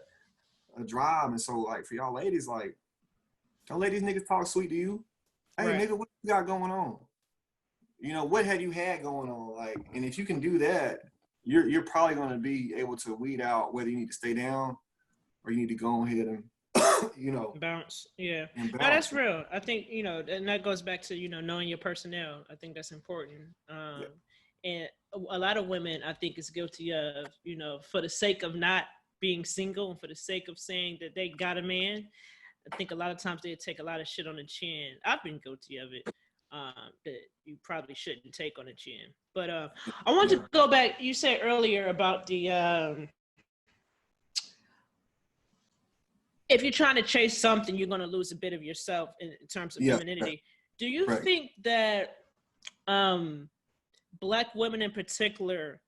a drive. And so like for y'all ladies, like, don't let these niggas talk sweet to you. Hey nigga, what you got going on? What have you had going on? Like, and if you can do that, you're probably going to be able to weed out whether you need to stay down or you need to go ahead and bounce. Yeah. And bounce. No, that's real. I think, and that goes back to, knowing your personnel. I think that's important. And a lot of women, I think, is guilty of, for the sake of not being single and for the sake of saying that they got a man, I think a lot of times they take a lot of shit on the chin. I've been guilty of it. That you probably shouldn't take on the chin. But I want to go back. You said earlier about the if you're trying to chase something, you're going to lose a bit of yourself in terms of femininity. Do you think that Black women in particular,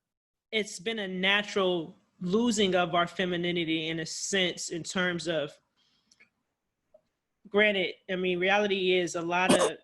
it's been a natural losing of our femininity in a sense, in terms of, granted, I mean, reality is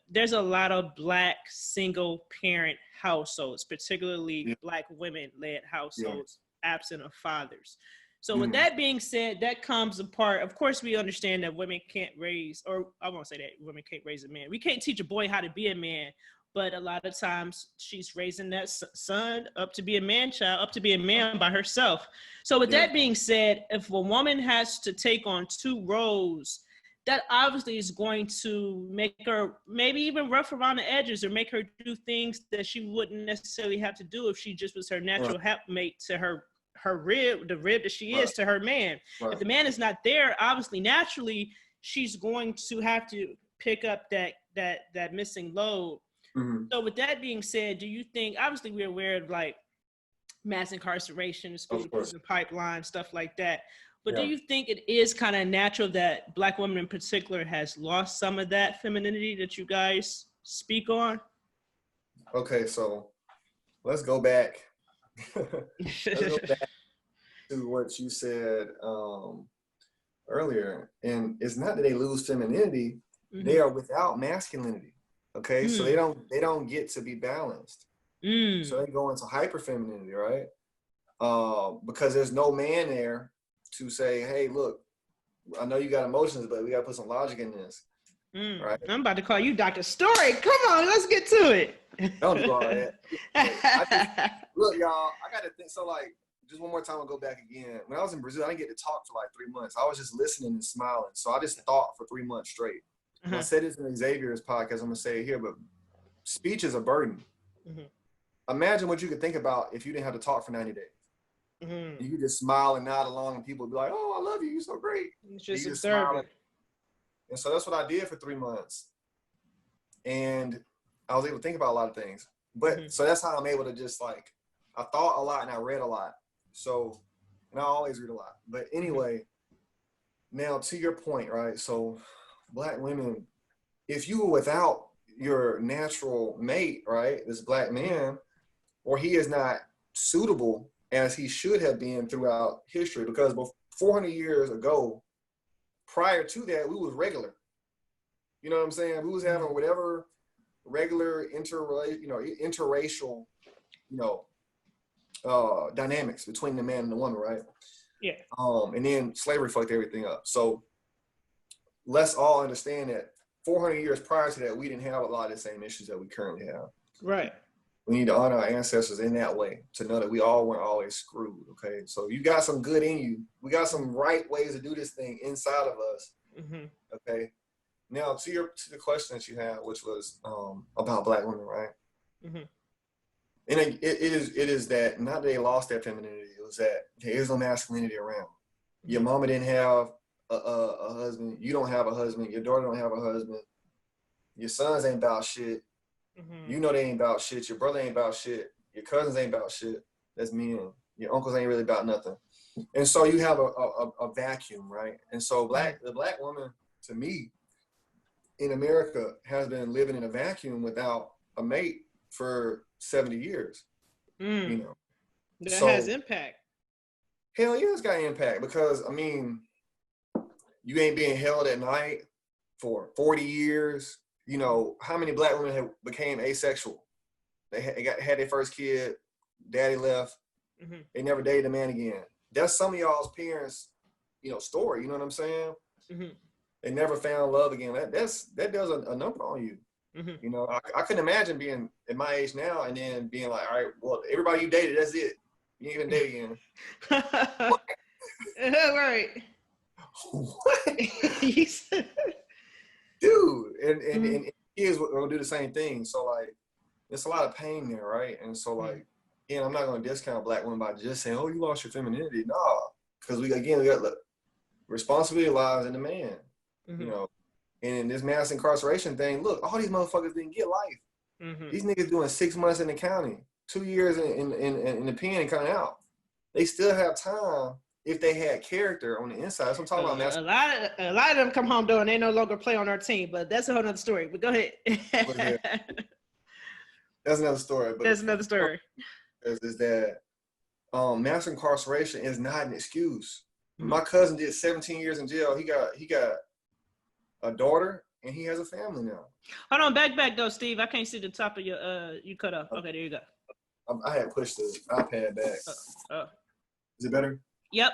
there's a lot of Black single parent households, particularly Black women-led households, absent of fathers. So with that being said, that comes apart. Of course, we understand that women can't raise, or I won't say that women can't raise a man. We can't teach a boy how to be a man, but a lot of times she's raising that son up to be a man child, up to be a man by herself. So with that being said, if a woman has to take on 2 roles, that obviously is going to make her maybe even rough around the edges or make her do things that she wouldn't necessarily have to do if she just was her natural helpmate to her rib, the rib that she is to her man. If the man is not there, obviously, naturally, she's going to have to pick up that missing load. So with that being said, do you think, obviously we're aware of like mass incarceration, school to prison pipeline, stuff like that. But do you think it is kind of natural that Black women in particular has lost some of that femininity that you guys speak on? Okay, so let's go back. Let's go back to what you said earlier. And it's not that they lose femininity, they are without masculinity. Okay, so they don't get to be balanced. So they go into hyper femininity, right? Because there's no man there to say, hey, look, I know you got emotions, but we got to put some logic in this. Right? I'm about to call you Dr. Story. Come on, let's get to it. Don't do all that. Look, y'all, I got to think. So, like, just one more time, I'll go back again. When I was in Brazil, I didn't get to talk for like 3 months. I was just listening and smiling. So I just thought for 3 months straight. I said this in Xavier's podcast. I'm going to say it here, but speech is a burden. Imagine what you could think about if you didn't have to talk for 90 days. You could just smile and nod along and people would be like, oh, I love you. You're so great. It's just observing. And so that's what I did for 3 months. And I was able to think about a lot of things. But so that's how I'm able to just like, I thought a lot and I read a lot. So, and I always read a lot. But anyway, now to your point, right? So Black women, if you were without your natural mate, right? This Black man, or he is not suitable as he should have been throughout history, because 400 years ago, prior to that, we was regular. You know what I'm saying? We was having whatever regular interracial, dynamics between the man and the woman, right? Yeah. And then slavery fucked everything up. So let's all understand that 400 years prior to that, we didn't have a lot of the same issues that we currently have. Right. We need to honor our ancestors in that way, to know that we all weren't always screwed, okay? So you got some good in you. We got some right ways to do this thing inside of us, okay? Now, to the question that you had, which was about Black women, right? And it is that, not that they lost their femininity, it was that there is no masculinity around. Your mama didn't have a husband. You don't have a husband. Your daughter don't have a husband. Your sons ain't about shit. You know they ain't about shit. Your brother ain't about shit. Your cousins ain't about shit. That's men. Your uncles ain't really about nothing. And so you have a vacuum, right? And so the Black woman, to me, in America, has been living in a vacuum without a mate for 70 years. That has impact. Hell yeah, it's got impact, because, I mean, you ain't being held at night for 40 years. How many Black women have became asexual? They had their first kid, daddy left, they never dated a man again. That's some of y'all's parents, story, you know what I'm saying? They never found love again. That does a number on you. I couldn't imagine being at my age now and then being like, all right, well, everybody you dated, that's it. You ain't even date again. Right. What? Dude, and kids will do the same thing. So, like, there's a lot of pain there, right? And so, like, I'm not going to discount Black women by just saying, oh, you lost your femininity. Nah, because we got responsibility lies in the man, And in this mass incarceration thing, look, all these motherfuckers didn't get life. These niggas doing 6 months in the county, 2 years in the pen and coming out. They still have time if they had character on the inside. So I'm talking about a lot of them come home though and they no longer play on our team, but that's a whole nother story. But go ahead. That's another story. But that's another story. Is that mass incarceration is not an excuse. My cousin did 17 years in jail. He got a daughter and he has a family now. Hold on, back though, Steve. I can't see the top of your you cut off. Okay, there you go. I had pushed the iPad back. Is it better? Yep.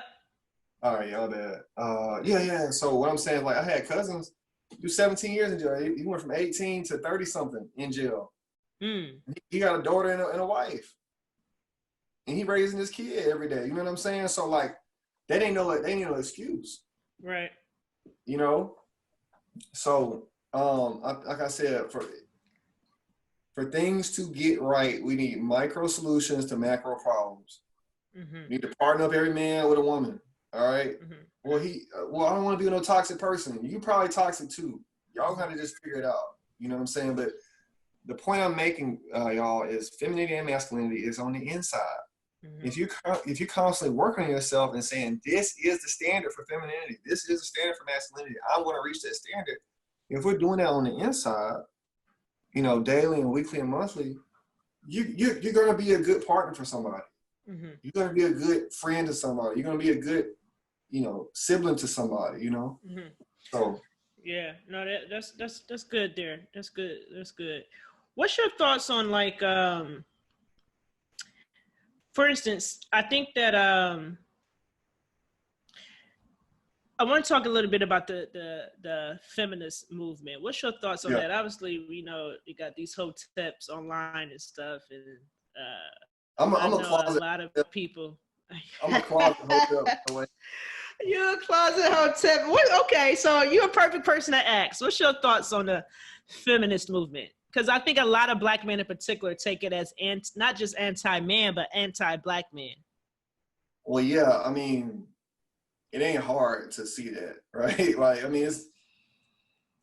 All right, y'all bad. Yeah. So what I'm saying, like, I had cousins do 17 years in jail. He went from 18 to 30 something in jail. He got a daughter and a wife, and he raising his kid every day. You know what I'm saying? So, like, they ain't no excuse, right? So like I said, for things to get right, we need micro solutions to macro problems. You need to partner up every man with a woman. All right. Well, I don't want to be no toxic person. You probably toxic too. Y'all gotta just figure it out. You know what I'm saying? But the point I'm making, y'all, is femininity and masculinity is on the inside. If you're constantly working on yourself and saying, this is the standard for femininity, this is the standard for masculinity, I want to reach that standard. If we're doing that on the inside, daily and weekly and monthly, you're going to be a good partner for somebody. You're going to be a good friend to somebody. You're going to be a good, sibling to somebody, So. Yeah, no, that's good there. That's good. What's your thoughts on, like, for instance, I think that I want to talk a little bit about the feminist movement. What's your thoughts on that? Obviously, you got these hoteps online and stuff, and I'm a lot of people. I'm a closet hotep. You're a closet hotep. Okay, so you're a perfect person to ask. What's your thoughts on the feminist movement? Because I think a lot of Black men in particular take it as not just anti-man, but anti-Black men. Well, yeah, I mean, it ain't hard to see that, right? Like, I mean, it's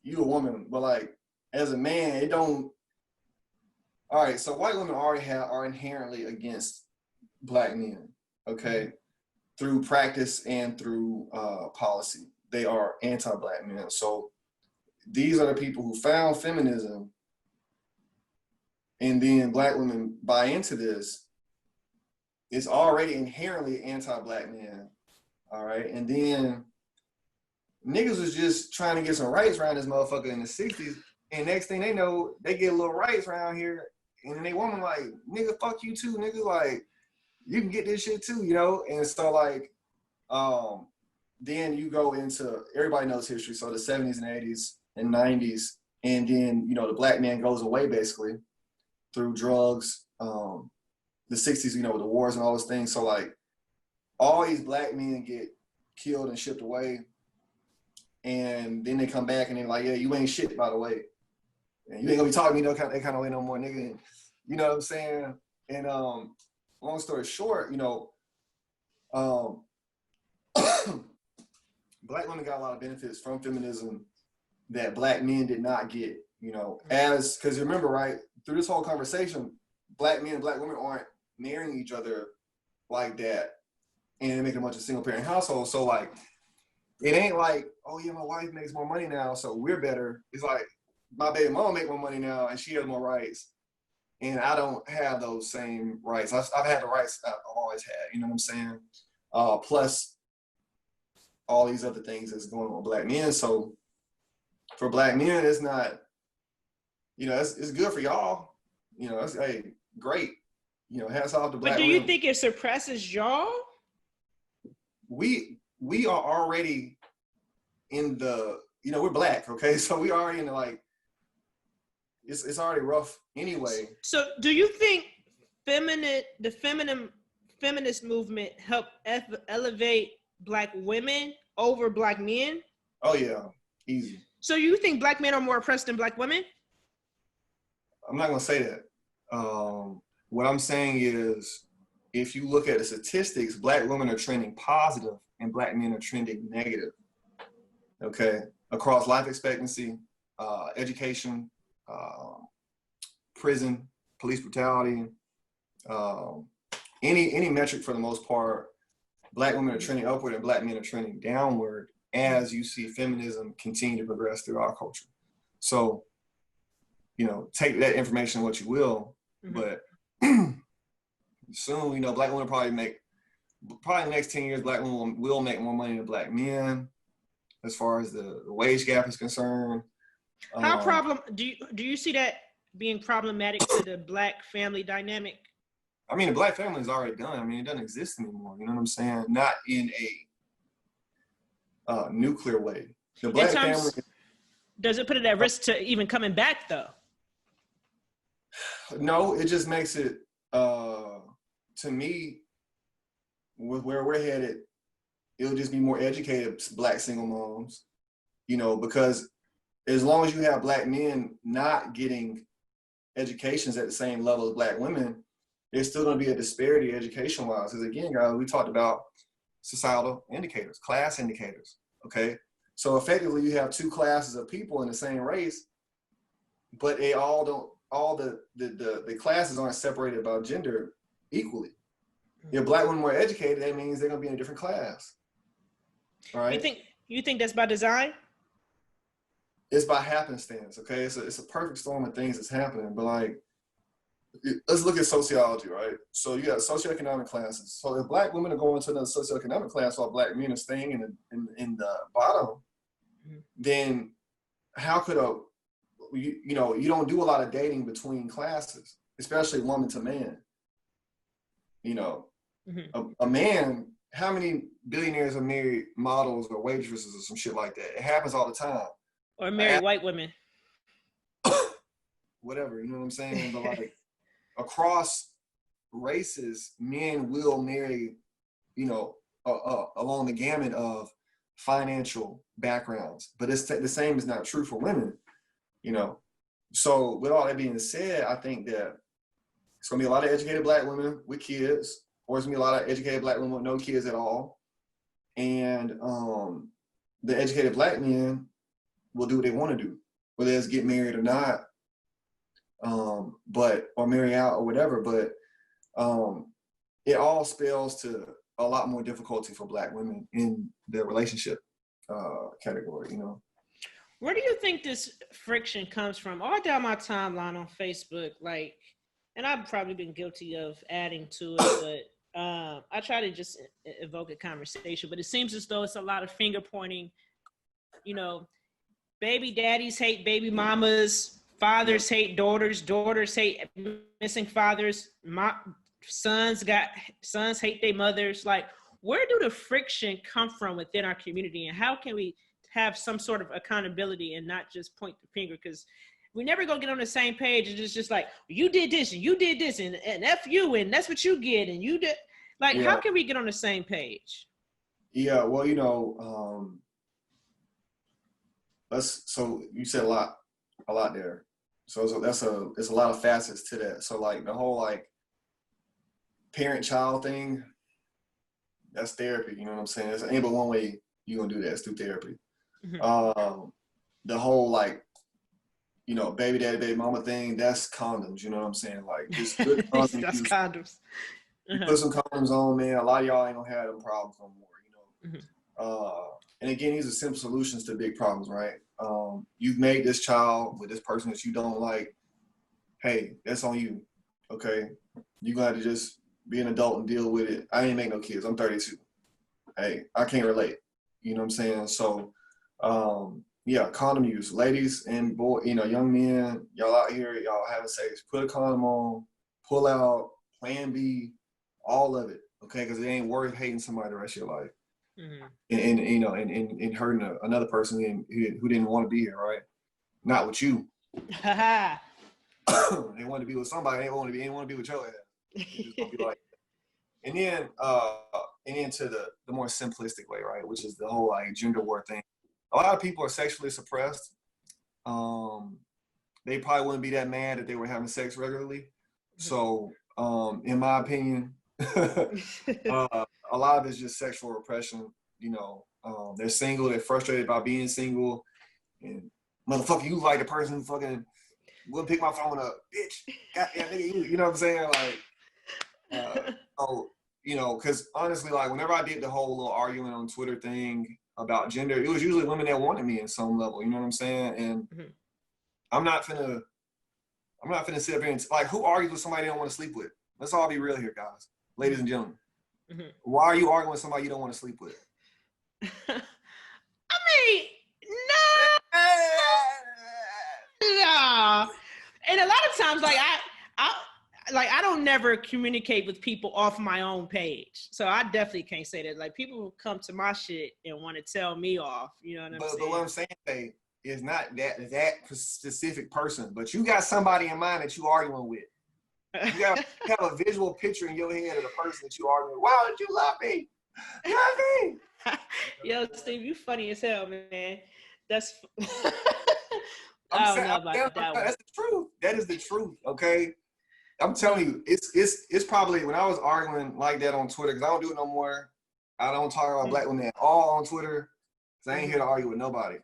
you a woman, but like as a man, it don't. All right, so white women already are inherently against Black men, okay, through practice and through policy. They are anti-Black men. So these are the people who found feminism, and then Black women buy into this, it's already inherently anti-black man. All right. And then niggas was just trying to get some rights around this motherfucker in the 60s. And next thing they know, they get a little rights around here. And then they woman like, nigga, fuck you too, nigga. Like, you can get this shit too, you know? And so like, then you go into, everybody knows history. So the 70s and 80s and 90s. And then, you know, the black man goes away basically through drugs. The 60s, you know, with the wars and all those things. So like, all these black men get killed and shipped away. And then they come back and they're like, yeah, you ain't shit, by the way. And you ain't gonna be talking to me that kind of way no more, nigga. You know what I'm saying? And long story short, you know, black women got a lot of benefits from feminism that black men did not get, you know, because remember, right, through this whole conversation, black men and black women aren't marrying each other like that and making a bunch of single parent households. So like, it ain't like, oh yeah, my wife makes more money now, so we're better. It's like, my baby mama make more money now and she has more rights. And I don't have those same rights. I've had the rights I've always had, you know what I'm saying? Plus all these other things that's going on with black men. So for black men, it's not, you know, it's good for y'all. You know, it's hey, great. You know, hats off to black But do women. you think it suppresses y'all? We are already in the, you know, we're black, okay? So we already in the like, it's already rough anyway. So do you think the feminist movement helped elevate black women over black men? Oh yeah, easy. So you think black men are more oppressed than black women? I'm not gonna say that. What I'm saying is, if you look at the statistics, black women are trending positive and black men are trending negative. Okay, across life expectancy, education, prison, police brutality, any metric for the most part, black women are trending upward and black men are trending downward as you see feminism continue to progress through our culture. So, you know, take that information what you will, but soon, you know, black women probably in the next 10 years, black women will make more money than black men as far as the wage gap is concerned. How do you see that being problematic to the black family dynamic? I mean, the black family is already done. I mean, it doesn't exist anymore. You know what I'm saying? Not in a nuclear way. The black family. Does it put it at risk to even coming back though? No, it just makes it, to me, with where we're headed, it'll just be more educated black single moms, you know, because as long as you have black men not getting educations at the same level as black women, there's still going to be a disparity education-wise. Because again, guys, we talked about societal indicators, class indicators, okay? So effectively, you have two classes of people in the same race, but they all don't, all the classes aren't separated by gender equally. If black women were educated, that means they're going to be in a different class, right? You think that's by design? It's by happenstance, okay? It's a perfect storm of things that's happening, but like, let's look at sociology, right? So you got socioeconomic classes. So if black women are going to another socioeconomic class while black men are staying in the bottom, then how could you know, you don't do a lot of dating between classes, especially woman to man. You know, a man, how many billionaires are married models or waitresses or some shit like that? It happens all the time. Or married white women. Whatever, you know what I'm saying? But like across races, men will marry, you know, along the gamut of financial backgrounds. But it's the same is not true for women, you know. So with all that being said, I think that it's gonna be a lot of educated black women with kids, or it's gonna be a lot of educated black women with no kids at all. And the educated black men will do what they want to do, whether it's get married or not, or marry out or whatever. But it all spells to a lot more difficulty for black women in the relationship category, you know. Where do you think this friction comes from? All down my timeline on Facebook, like, and I've probably been guilty of adding to it, I try to just evoke a conversation, but it seems as though it's a lot of finger pointing. You know, baby daddies hate baby mamas, fathers hate daughters, daughters hate missing fathers, sons hate their mothers. Like, where do the friction come from within our community, and how can we have some sort of accountability and not just point the finger? Because we never gonna get on the same page. It's just like, you did this and you did this and F you and that's what you get and you did. Like, how can we get on the same page? Yeah, well, you know, so you said a lot there. So it's a lot of facets to that. So like the whole like parent-child thing, that's therapy. You know what I'm saying? There's ain't but one way you're gonna do that. It's through therapy. Mm-hmm. The whole like, you know, baby daddy, baby mama thing, that's condoms. You know what I'm saying? Like, just good condoms. That's condoms. You put some condoms on, man. A lot of y'all ain't gonna have them problems no more. You know. Mm-hmm. And again, these are simple solutions to big problems, right? You've made this child with this person that you don't like. Hey, that's on you. Okay, you got to just be an adult and deal with it. I ain't make no kids. I'm 32. Hey, I can't relate. You know what I'm saying? So, yeah, condom use, ladies and boy, you know, young men, y'all out here, y'all having sex, put a condom on, pull out, plan B, all of it. Okay, because it ain't worth hating somebody the rest of your life. Mm-hmm. And you know, and hurting another person who didn't want to be here, right? Not with you. They want to be with somebody. They ain't want to be with your ass. Just gonna be like that. And then to the more simplistic way, right? Which is the whole like gender war thing. A lot of people are sexually suppressed. They probably wouldn't be that mad if they were having sex regularly. So, in my opinion, a lot of it's just sexual repression. You know, they're single, they're frustrated about being single, and motherfucker, you like the person who fucking wouldn't pick my phone up, bitch. Goddamn nigga, you know what I'm saying? Like, so, you know, because honestly, like, whenever I did the whole little argument on Twitter thing about gender, it was usually women that wanted me in some level. You know what I'm saying? And I'm not finna sit up here and like, who argues with somebody they don't want to sleep with? Let's all be real here, guys, ladies and gentlemen. Why are you arguing with somebody you don't want to sleep with? I mean, no. And a lot of times, like I don't never communicate with people off my own page, so I definitely can't say that. Like, people come to my shit and want to tell me off. You know what I'm saying? But what I'm saying, babe, is not that specific person, but you got somebody in mind that you arguing with. You have a visual picture in your head of the person that you arguing with. Why don't you love me? Love me. Yo, Steve, you funny as hell, man. That's I don't know about that one. That's the truth. That is the truth. Okay, I'm telling you, it's probably when I was arguing like that on Twitter, because I don't do it no more. I don't talk about black women at all on Twitter, because I ain't here to argue with nobody.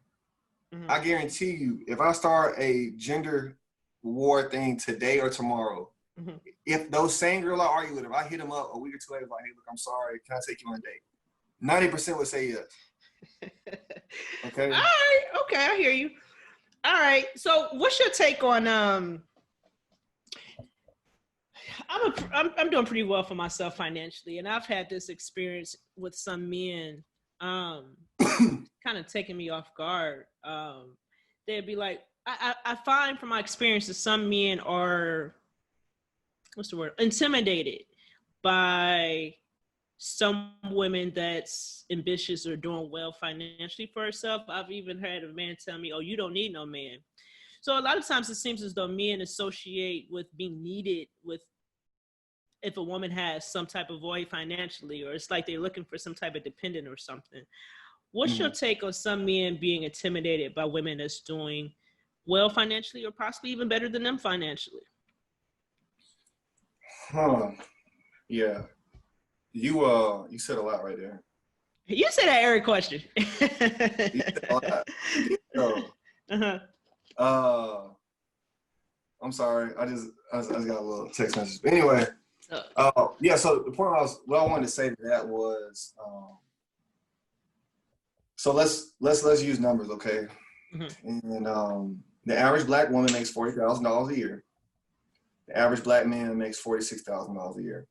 I guarantee you, if I start a gender war thing today or tomorrow, if those same girl I argue with, if I hit them up a week or two later, like, hey, look, I'm sorry, can I take you on a date? 90% would say yes. Okay. All right. Okay, I hear you. All right. So, what's your take on I'm doing pretty well for myself financially, and I've had this experience with some men kind of taking me off guard. They'd be like, I find from my experience that some men are, intimidated by some women that's ambitious or doing well financially for herself. I've even had a man tell me, oh, you don't need no man. So a lot of times it seems as though men associate with being needed with if a woman has some type of void financially, or it's like they're looking for some type of dependent or something. What's your take on some men being intimidated by women that's doing well financially or possibly even better than them financially? Yeah. You said a lot right there. You said that every question. You said a lot. I'm sorry. I just got a little text message. But anyway, yeah. So the point what I wanted to say to that was, so let's use numbers, okay? And the average black woman makes $40,000 a year. The average black man makes $46,000 a year.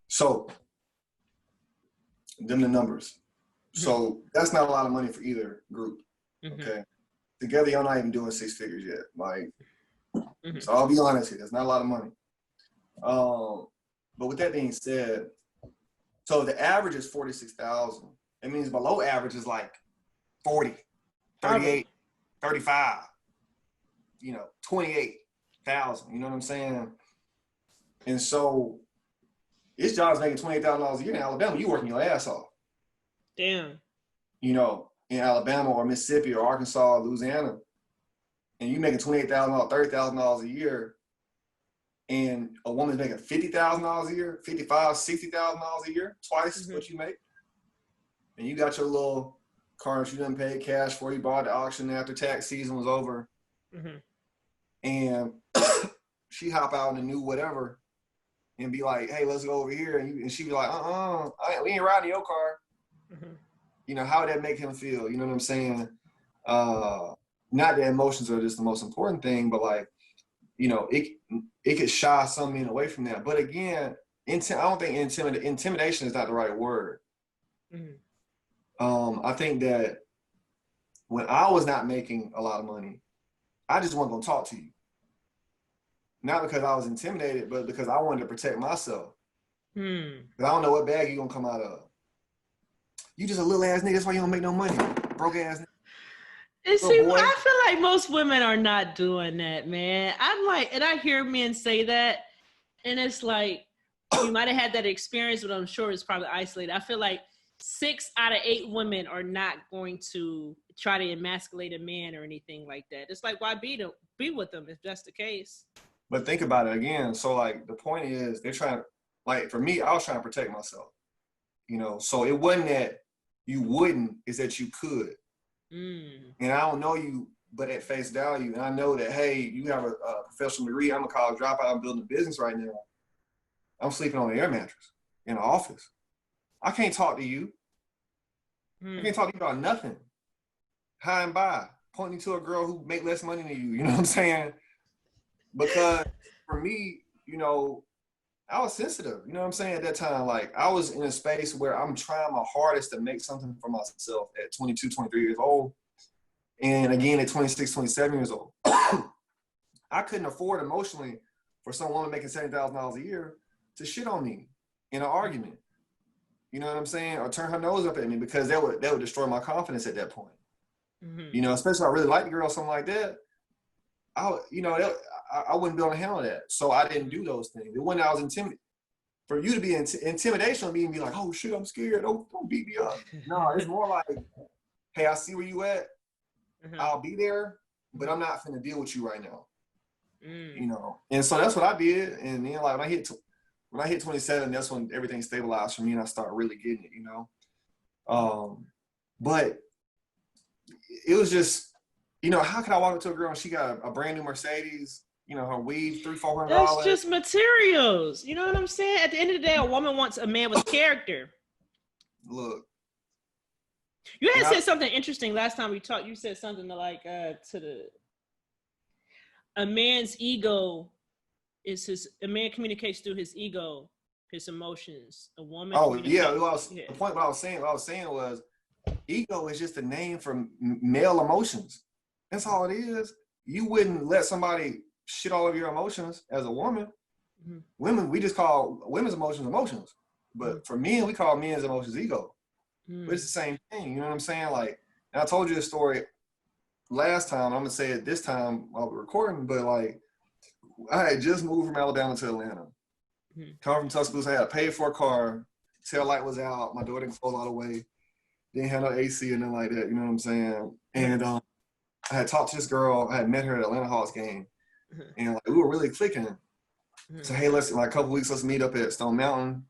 So, them the numbers. So that's not a lot of money for either group. Okay. Together, y'all not even doing 6 figures yet. Like, so I'll be honest here, that's not a lot of money. But with that being said, so the average is 46,000. It means below average is like 40, 38, 35, 28,000. You know what I'm saying? And so this job's making $28,000 a year in Alabama. You working your ass off. Damn. In Alabama or Mississippi or Arkansas or Louisiana, and you making $28,000, $30,000 a year, and a woman's making $50,000 a year, $60,000 a year, twice what you make, and you got your little car that you didn't pay cash for, you bought at the auction after tax season was over, and she hop out in the new whatever and be like, hey, let's go over here, and she be like, we ain't riding your car. How would that make him feel? You know what I'm saying? Not that emotions are just the most important thing, but like, it could shy some men away from that. But again, I don't think intimidation is not the right word. I think that when I was not making a lot of money, I just wasn't gonna talk to you. Not because I was intimidated, but because I wanted to protect myself. Because I don't know what bag you're gonna come out of. You just a little ass nigga, that's why you don't make no money. Broke ass nigga. And see, I feel like most women are not doing that, man. I'm like, and I hear men say that, and it's like, you might have had that experience, but I'm sure it's probably isolated. I feel like 6 out of 8 women are not going to try to emasculate a man or anything like that. It's like, why be with them if that's the case? But think about it again. So like, the point is, they're trying, like for me, I was trying to protect myself. So it wasn't that you wouldn't, it's that you could. And I don't know you, but at face value, and I know that, hey, you have a professional degree, I'm a college dropout, I'm building a business right now. I'm sleeping on an air mattress in an office. I can't talk to you. I can't talk to you about nothing. High and by, pointing to a girl who make less money than you, you know what I'm saying? Because for me, I was sensitive, you know what I'm saying, at that time. Like, I was in a space where I'm trying my hardest to make something for myself at 22, 23 years old. And again, at 26, 27 years old. I couldn't afford emotionally for some woman making $70,000 a year to shit on me in an argument. You know what I'm saying? Or turn her nose up at me, because that would destroy my confidence at that point. Especially if I really like the girl or something like that. I wouldn't be able to handle that. So I didn't do those things. And when I was intimidated, for you to be intimidation on me and be like, oh shit, I'm scared. Don't beat me up. No, it's more like, hey, I see where you at. I'll be there, but I'm not finna deal with you right now. And so that's what I did. And then like when I hit 27, that's when everything stabilized for me and I started really getting it, But it was just, how could I walk up to a girl and she got a brand new Mercedes, her weave, $300-400? That's just materials. You know what I'm saying? At the end of the day, a woman wants a man with character. Look. You had said something interesting last time we talked. You said something like a man's ego is a man communicates through his ego, his emotions. A woman. Oh yeah, the point. What I was saying was, ego is just a name for male emotions. That's all it is. You wouldn't let somebody shit all over your emotions as a woman. Women, we just call women's emotions. But for men, we call men's emotions ego. But it's the same thing. You know what I'm saying? Like, and I told you this story last time. I'm gonna say it this time while we're recording. But like, I had just moved from Alabama to Atlanta. Come from Tuscaloosa, I had a paid for car. Tail light was out. My door didn't close all the way. Didn't have no AC or nothing like that. You know what I'm saying? And I had talked to this girl. I had met her at Atlanta Hawks game, and like, we were really clicking. So hey, let's like a couple weeks, let's meet up at Stone Mountain. And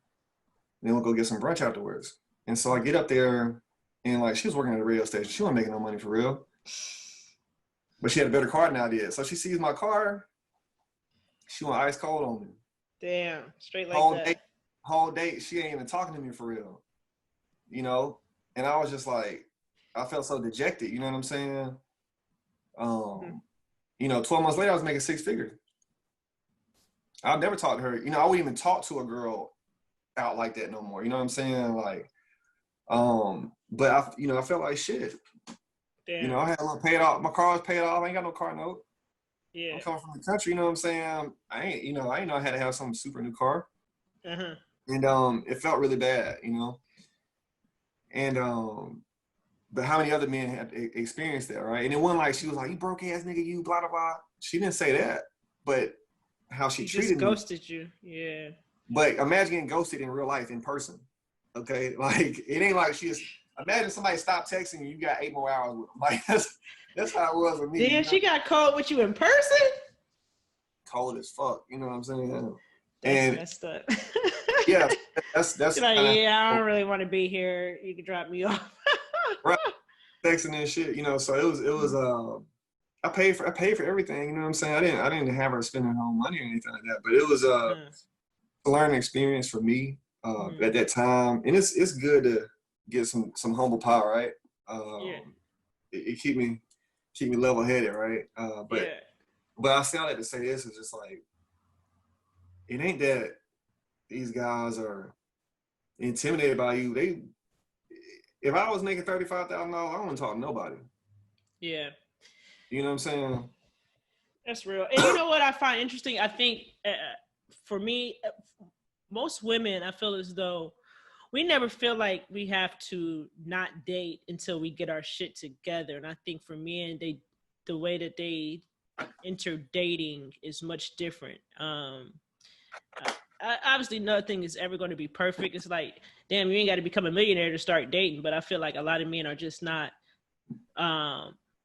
then we'll go get some brunch afterwards. And so I get up there, and like, she was working at a radio station. She wasn't making no money for real, but she had a better car than I did. So she sees my car. She went ice cold on me. Damn, straight like that. Whole date, she ain't even talking to me for real. And I was just like, I felt so dejected. You know what I'm saying? 12 months later, I was making 6 figures. I've never talked to her. I wouldn't even talk to a girl out like that no more. You know what I'm saying? Like, but I felt like shit. Damn. You know, I had a little paid off. My car was paid off. I ain't got no car note. Yeah. I'm coming from the country. You know what I'm saying? I ain't know I had to have some super new car. Uh-huh. And it felt really bad, you know. And but how many other men had experienced that, right? And it wasn't like she was like, "You broke ass nigga, you blah blah blah." She didn't say that, but how she treated just me. Ghosted you, yeah. But imagine getting ghosted in real life, in person. Okay, like it ain't like she just. Imagine somebody stopped texting you, you got 8 more hours with them. Like that's how it was with me. Damn, you know? She got cold with you in person? Cold as fuck, you know what I'm saying? That's messed up. Yeah, that's She's like, yeah, I don't really want to be here. You can drop me off. right, texting and shit, you know. So it was I paid for everything, you know what I'm saying? I didn't have her spending her own money or anything like that, but it was a learning experience for me at that time, and it's good to get some humble pie, right? It keep me level headed, right? But I say all that to say this is just like, it ain't that these guys are intimidated by you. If I was making $35,000, I wouldn't talk to nobody. Yeah. You know what I'm saying? That's real. And you know what I find interesting? I think for me, most women, I feel as though we never feel like we have to not date until we get our shit together. And I think for men, the way that they enter dating is much different. Obviously, nothing is ever going to be perfect. It's like, damn, you ain't got to become a millionaire to start dating. But I feel like a lot of men are just not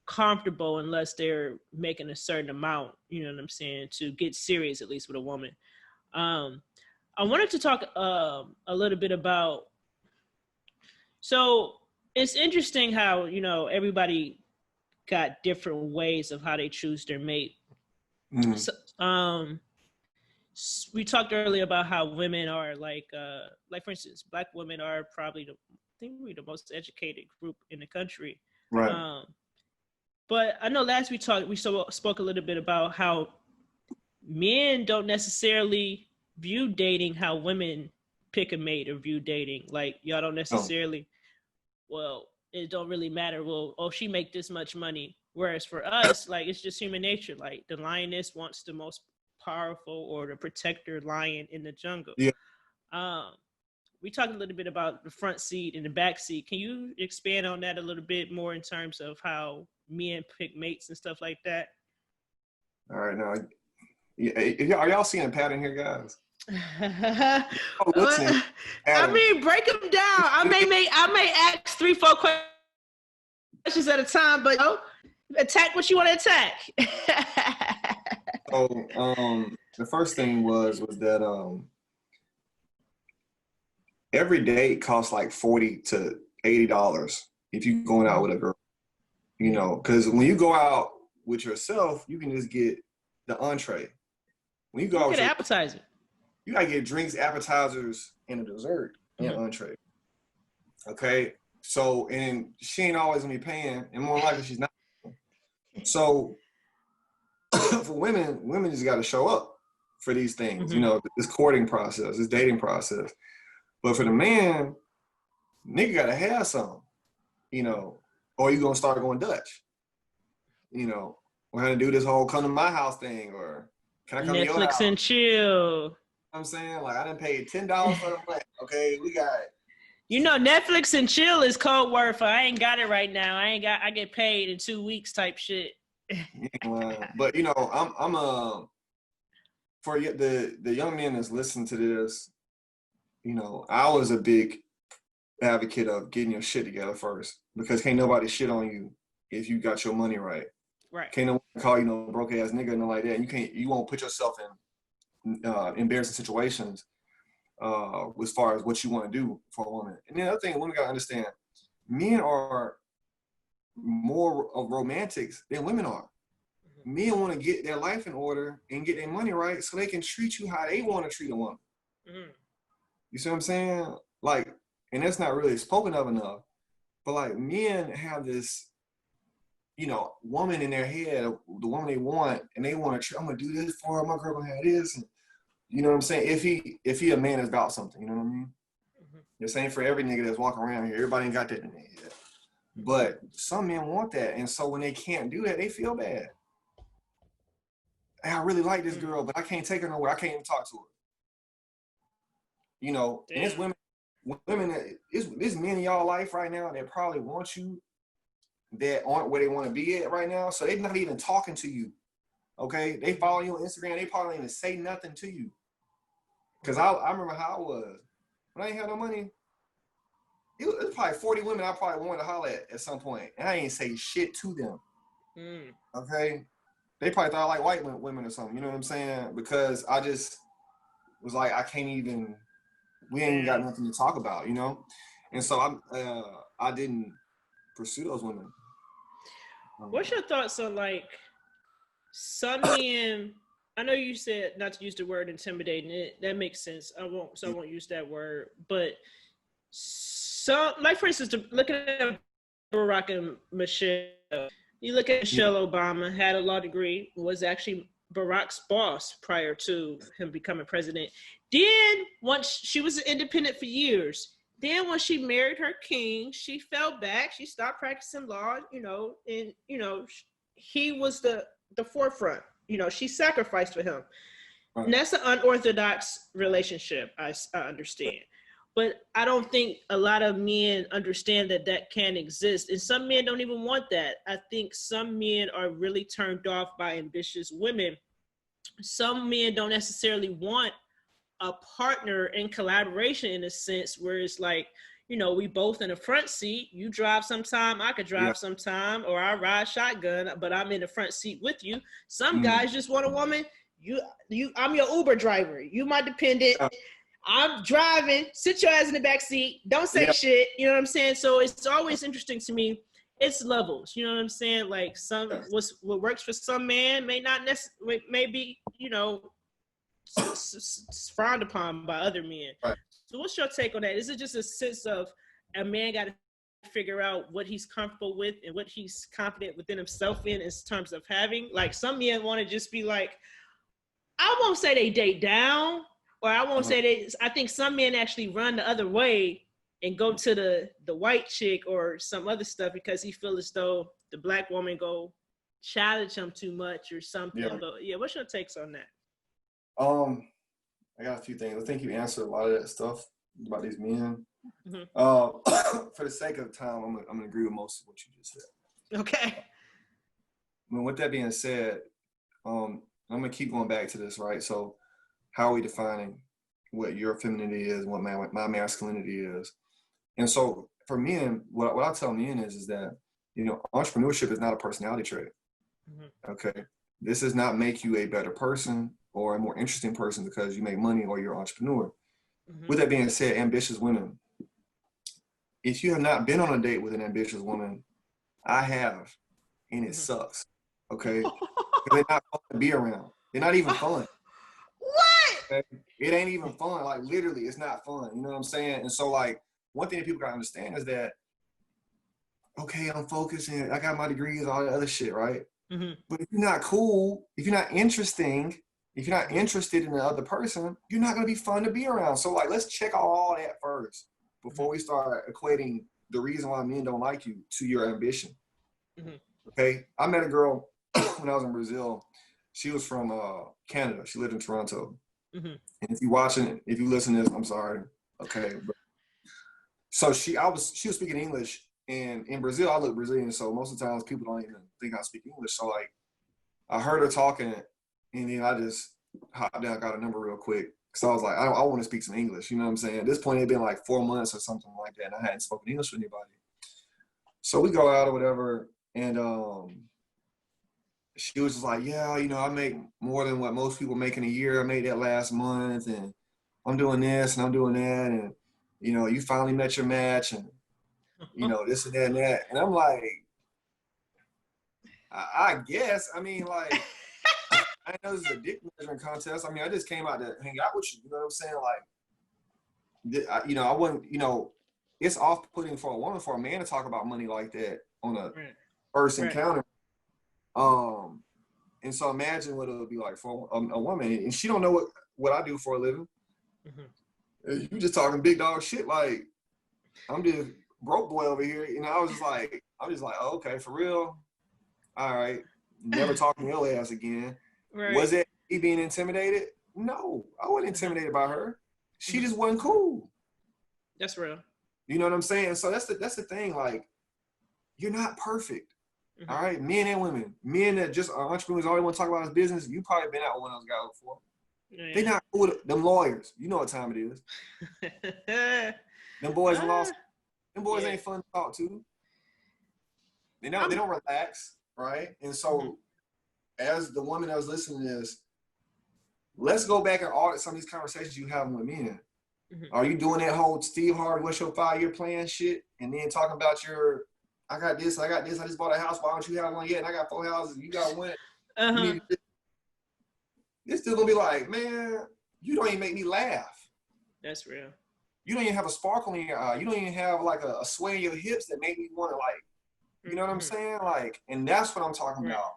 comfortable unless they're making a certain amount, you know what I'm saying, to get serious, at least with a woman. I wanted to talk a little bit about, so it's interesting how, you know, everybody got different ways of how they choose their mate. So, we talked earlier about how women are like for instance, Black women are probably we're the most educated group in the country. Right. But I know last we spoke a little bit about how men don't necessarily view dating how women pick a mate or view dating. Like, y'all don't necessarily, well, it don't really matter. Well, oh, she make this much money. Whereas for us, like, it's just human nature. Like, the lioness wants the most powerful or the protector lion in the jungle. Yeah. We talked a little bit about the front seat and the back seat. Can you expand on that a little bit more in terms of how men pick mates and stuff like that? All right, now, are y'all seeing a pattern here, guys? Listen, I mean, break them down. I may ask 3-4 questions at a time, but attack what you want to attack. So the first thing was that every date costs like $40 to $80 if you're going out with a girl. You know, because when you go out with yourself, you can just get the entree. When you go out with an appetizer, you gotta get drinks, appetizers, and a dessert and entree. Okay, so and she ain't always gonna be paying, and more likely she's not. So for women just gotta show up for these things. You know, this courting process, this dating process. But for the man, nigga gotta have some. You know, or you gonna start going Dutch. You know, we're gonna do this whole come to my house thing, or can I come to your house? Netflix and chill. I'm saying, like, I done paid $10 for the rent. Okay, we got it. You know, Netflix and chill is code word for I ain't got it right now. I get paid in 2 weeks type shit. But you know, I'm for the young men that's listening to this, you know, I was a big advocate of getting your shit together first, because can't nobody shit on you if you got your money right. Right. Can't nobody call you no broke ass nigga and like that. And you won't put yourself in embarrassing situations as far as what you want to do for a woman. And the other thing women gotta understand, men are more of romantics than women are. Men want to get their life in order and get their money right so they can treat you how they want to treat a woman. You see what I'm saying? Like, and that's not really spoken of enough, but like men have this, you know, woman in their head, the woman they want, and they want to, I'm gonna do this for her, my girl gonna have this. And you know what I'm saying? If he a man is about something, you know what I mean? This ain't for every nigga that's walking around here. Everybody ain't got that in their head. But some men want that. And so when they can't do that, they feel bad. Hey, I really like this girl, but I can't take her nowhere. I can't even talk to her. You know, and it's women that it's men in y'all life right now that probably want you that aren't where they want to be at right now. So they're not even talking to you. Okay? They follow you on Instagram. They probably don't even say nothing to you. Because I remember how I was. When I ain't had no money, it was probably 40 women I probably wanted to holler at some point. And I ain't say shit to them. Okay? They probably thought I like white women or something. You know what I'm saying? Because I just was like, I can't even, we ain't got nothing to talk about, you know? And so I didn't pursue those women. What's your thoughts on like some men? I know you said not to use the word intimidating. That makes sense. I won't use that word. But some, like for instance, looking at Barack and Michelle, you look at Michelle Obama, had a law degree, was actually Barack's boss prior to him becoming president. Then once she was independent for years, then when she married her king, she fell back. She stopped practicing law, you know, and you know, he was the forefront. You know, she sacrificed for him. Right. And that's an unorthodox relationship, I understand. But I don't think a lot of men understand that can exist. And some men don't even want that. I think some men are really turned off by ambitious women. Some men don't necessarily want a partner in collaboration in a sense where it's like, you know, we both in the front seat. You drive sometime, I could drive sometime, or I ride shotgun, but I'm in the front seat with you. Some guys just want a woman. I'm your Uber driver. You my dependent. I'm driving. Sit your ass in the back seat. Don't say shit. You know what I'm saying? So it's always interesting to me. It's levels. You know what I'm saying? Like what works for some man may not necessarily, may be, you know, frowned upon by other men. Right. So what's your take on that? Is it just a sense of a man got to figure out what he's comfortable with and what he's confident within himself in terms of having? Like some men want to just be like, I won't say they date down, or I won't say I think some men actually run the other way and go to the white chick or some other stuff because he feels as though the black woman go challenge him too much or something. Yeah. But yeah, what's your takes on that? I got a few things. I think you answered a lot of that stuff about these men. For the sake of time, I'm gonna agree with most of what you just said. Okay. I mean, with that being said, I'm gonna keep going back to this, right? So, how are we defining what your femininity is, what my masculinity is? And so, for men, what I tell men is that, you know, entrepreneurship is not a personality trait. Okay, this does not make you a better person or a more interesting person because you make money or you're an entrepreneur. With that being said, ambitious women, if you have not been on a date with an ambitious woman, I have, and it sucks. Okay, they're not fun to be around. They're not even fun. What? Okay? It ain't even fun. Like literally, it's not fun. You know what I'm saying? And so, like, one thing that people gotta understand is that, okay, I'm focused and I got my degrees, all that other shit, right? But if you're not cool, if you're not interesting, if you're not interested in the other person, you're not gonna be fun to be around. So like, let's check all that first before we start equating the reason why men don't like you to your ambition. Okay, I met a girl when I was in Brazil. She was from Canada. She lived in Toronto. And if you listen to this, I'm sorry. Okay, but, so she was speaking English, and in Brazil I look Brazilian, so most of the times people don't even think I speak English. So like, I heard her talking, and then I just hopped down, got a number real quick. Cause I was like, I want to speak some English. You know what I'm saying? At this point, it'd been like 4 months or something like that, and I hadn't spoken English with anybody. So we go out or whatever, and she was just like, yeah, you know, I make more than what most people make in a year. I made that last month, and I'm doing this and I'm doing that, and you know, you finally met your match, and you know, this and that and that. And I'm like, I guess, I mean, like, I know this is a dick measuring contest. I mean, I just came out to hang out with you. You know what I'm saying? Like, you know, I wouldn't, you know, it's off-putting for a woman, for a man to talk about money like that on a first encounter. And so imagine what it would be like for a woman. And she don't know what I do for a living. Mm-hmm. You just talking big dog shit. Like, I'm just broke boy over here. You know, I'm just like, oh, okay, for real. All right. Never talking to your ass again. Right. Was it me being intimidated? No, I wasn't intimidated by her. She just wasn't cool. That's real. You know what I'm saying? So that's the thing. Like, you're not perfect. Mm-hmm. All right, men and women, men that just are entrepreneurs, all they want to talk about is business. You probably been out with one of those guys before. Yeah. They not cool with them lawyers. You know what time it is. Them boys in law school. Them boys ain't fun to talk to. They don't relax, right? And so, as the woman that was listening to this, let's go back and audit some of these conversations you have with men. Mm-hmm. Are you doing that whole Steve Harvey, what's your 5-year plan shit? And then talking about I got this, I just bought a house, why don't you have one yet? And I got 4 houses, you got one. It's still gonna be like, man, you don't even make me laugh. That's real. You don't even have a sparkle in your eye. You don't even have like a sway in your hips that make me want to, like, you know what I'm saying? Like, and that's what I'm talking about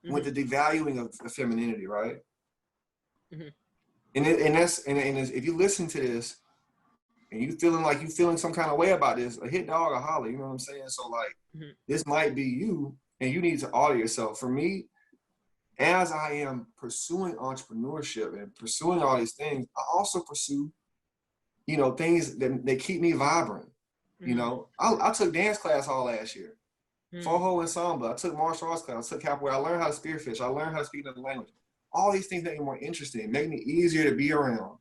with the devaluing of femininity, right? Mm-hmm. And if you listen to this and you feeling some kind of way about this, a hit dog or holler, you know what I'm saying? So like, this might be you, and you need to audit yourself. For me, as I am pursuing entrepreneurship and pursuing all these things, I also pursue, you know, things that keep me vibrant. You know, I took dance class all last year. Four-hole ensemble. I took martial arts class. I took capoeira. I learned how to spearfish. I learned how to speak another language. All these things make me more interesting, make me easier to be around.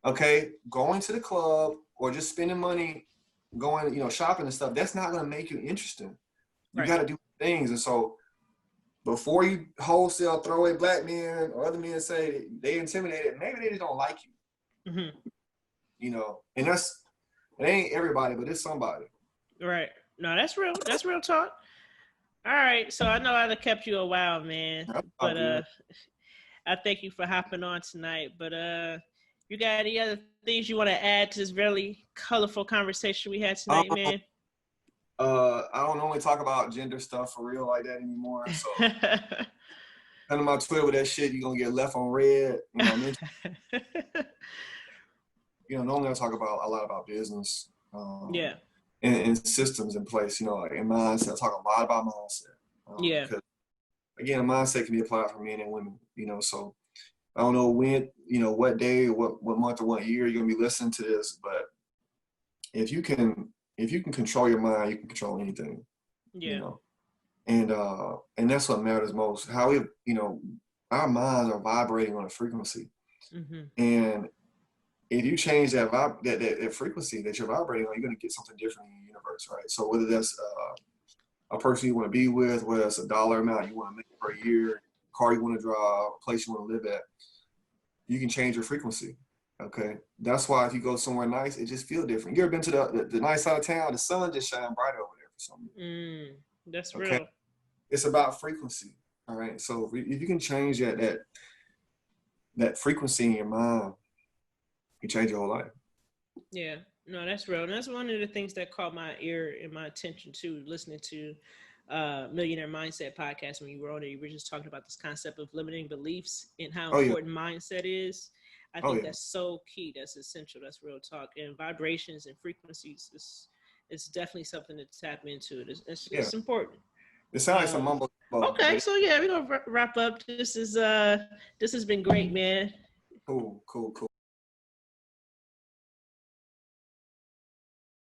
Okay, going to the club or just spending money, going, you know, shopping and stuff, that's not going to make you interesting. You got to do things. And so before you wholesale throw away black men or other men say they intimidated, maybe they just don't like you. You know, and it ain't everybody, but it's somebody. Right. No, that's real. That's real talk. All right. So I know I'd have kept you a while, man. But I thank you for hopping on tonight. But you got any other things you want to add to this really colorful conversation we had tonight, man? I don't normally talk about gender stuff for real like that anymore. So come to my Twitter with that shit, you're gonna get left on red. You know, you know, normally I talk a lot about business. And systems in place, you know, like in mindset. I talk a lot about mindset. Because again, a mindset can be applied for men and women, you know. So I don't know when, you know, what day, what month or what year you're gonna be listening to this, but if you can control your mind, you can control anything. You know. And that's what matters most. How we, you know, our minds are vibrating on a frequency. And if you change that frequency that you're vibrating on, you're going to get something different in the universe, right? So whether that's a person you want to be with, whether it's a dollar amount you want to make per year, car you want to drive, a place you want to live at, you can change your frequency, okay? That's why if you go somewhere nice, it just feels different. You ever been to the nice side of town, the sun just shines bright over there for some reason. That's real. It's about frequency, all right? So if you can change that frequency in your mind, you change your whole life. Yeah, no, that's real. And that's one of the things that caught my ear and my attention too, listening to Millionaire Mindset podcast. When you were on it, you were just talking about this concept of limiting beliefs and how important mindset is. I think that's so key. That's essential. That's real talk. And vibrations and frequencies is definitely something to tap into. It's important. It sounds like some mumble. Okay, so we're gonna wrap up. This has been great, man. Cool.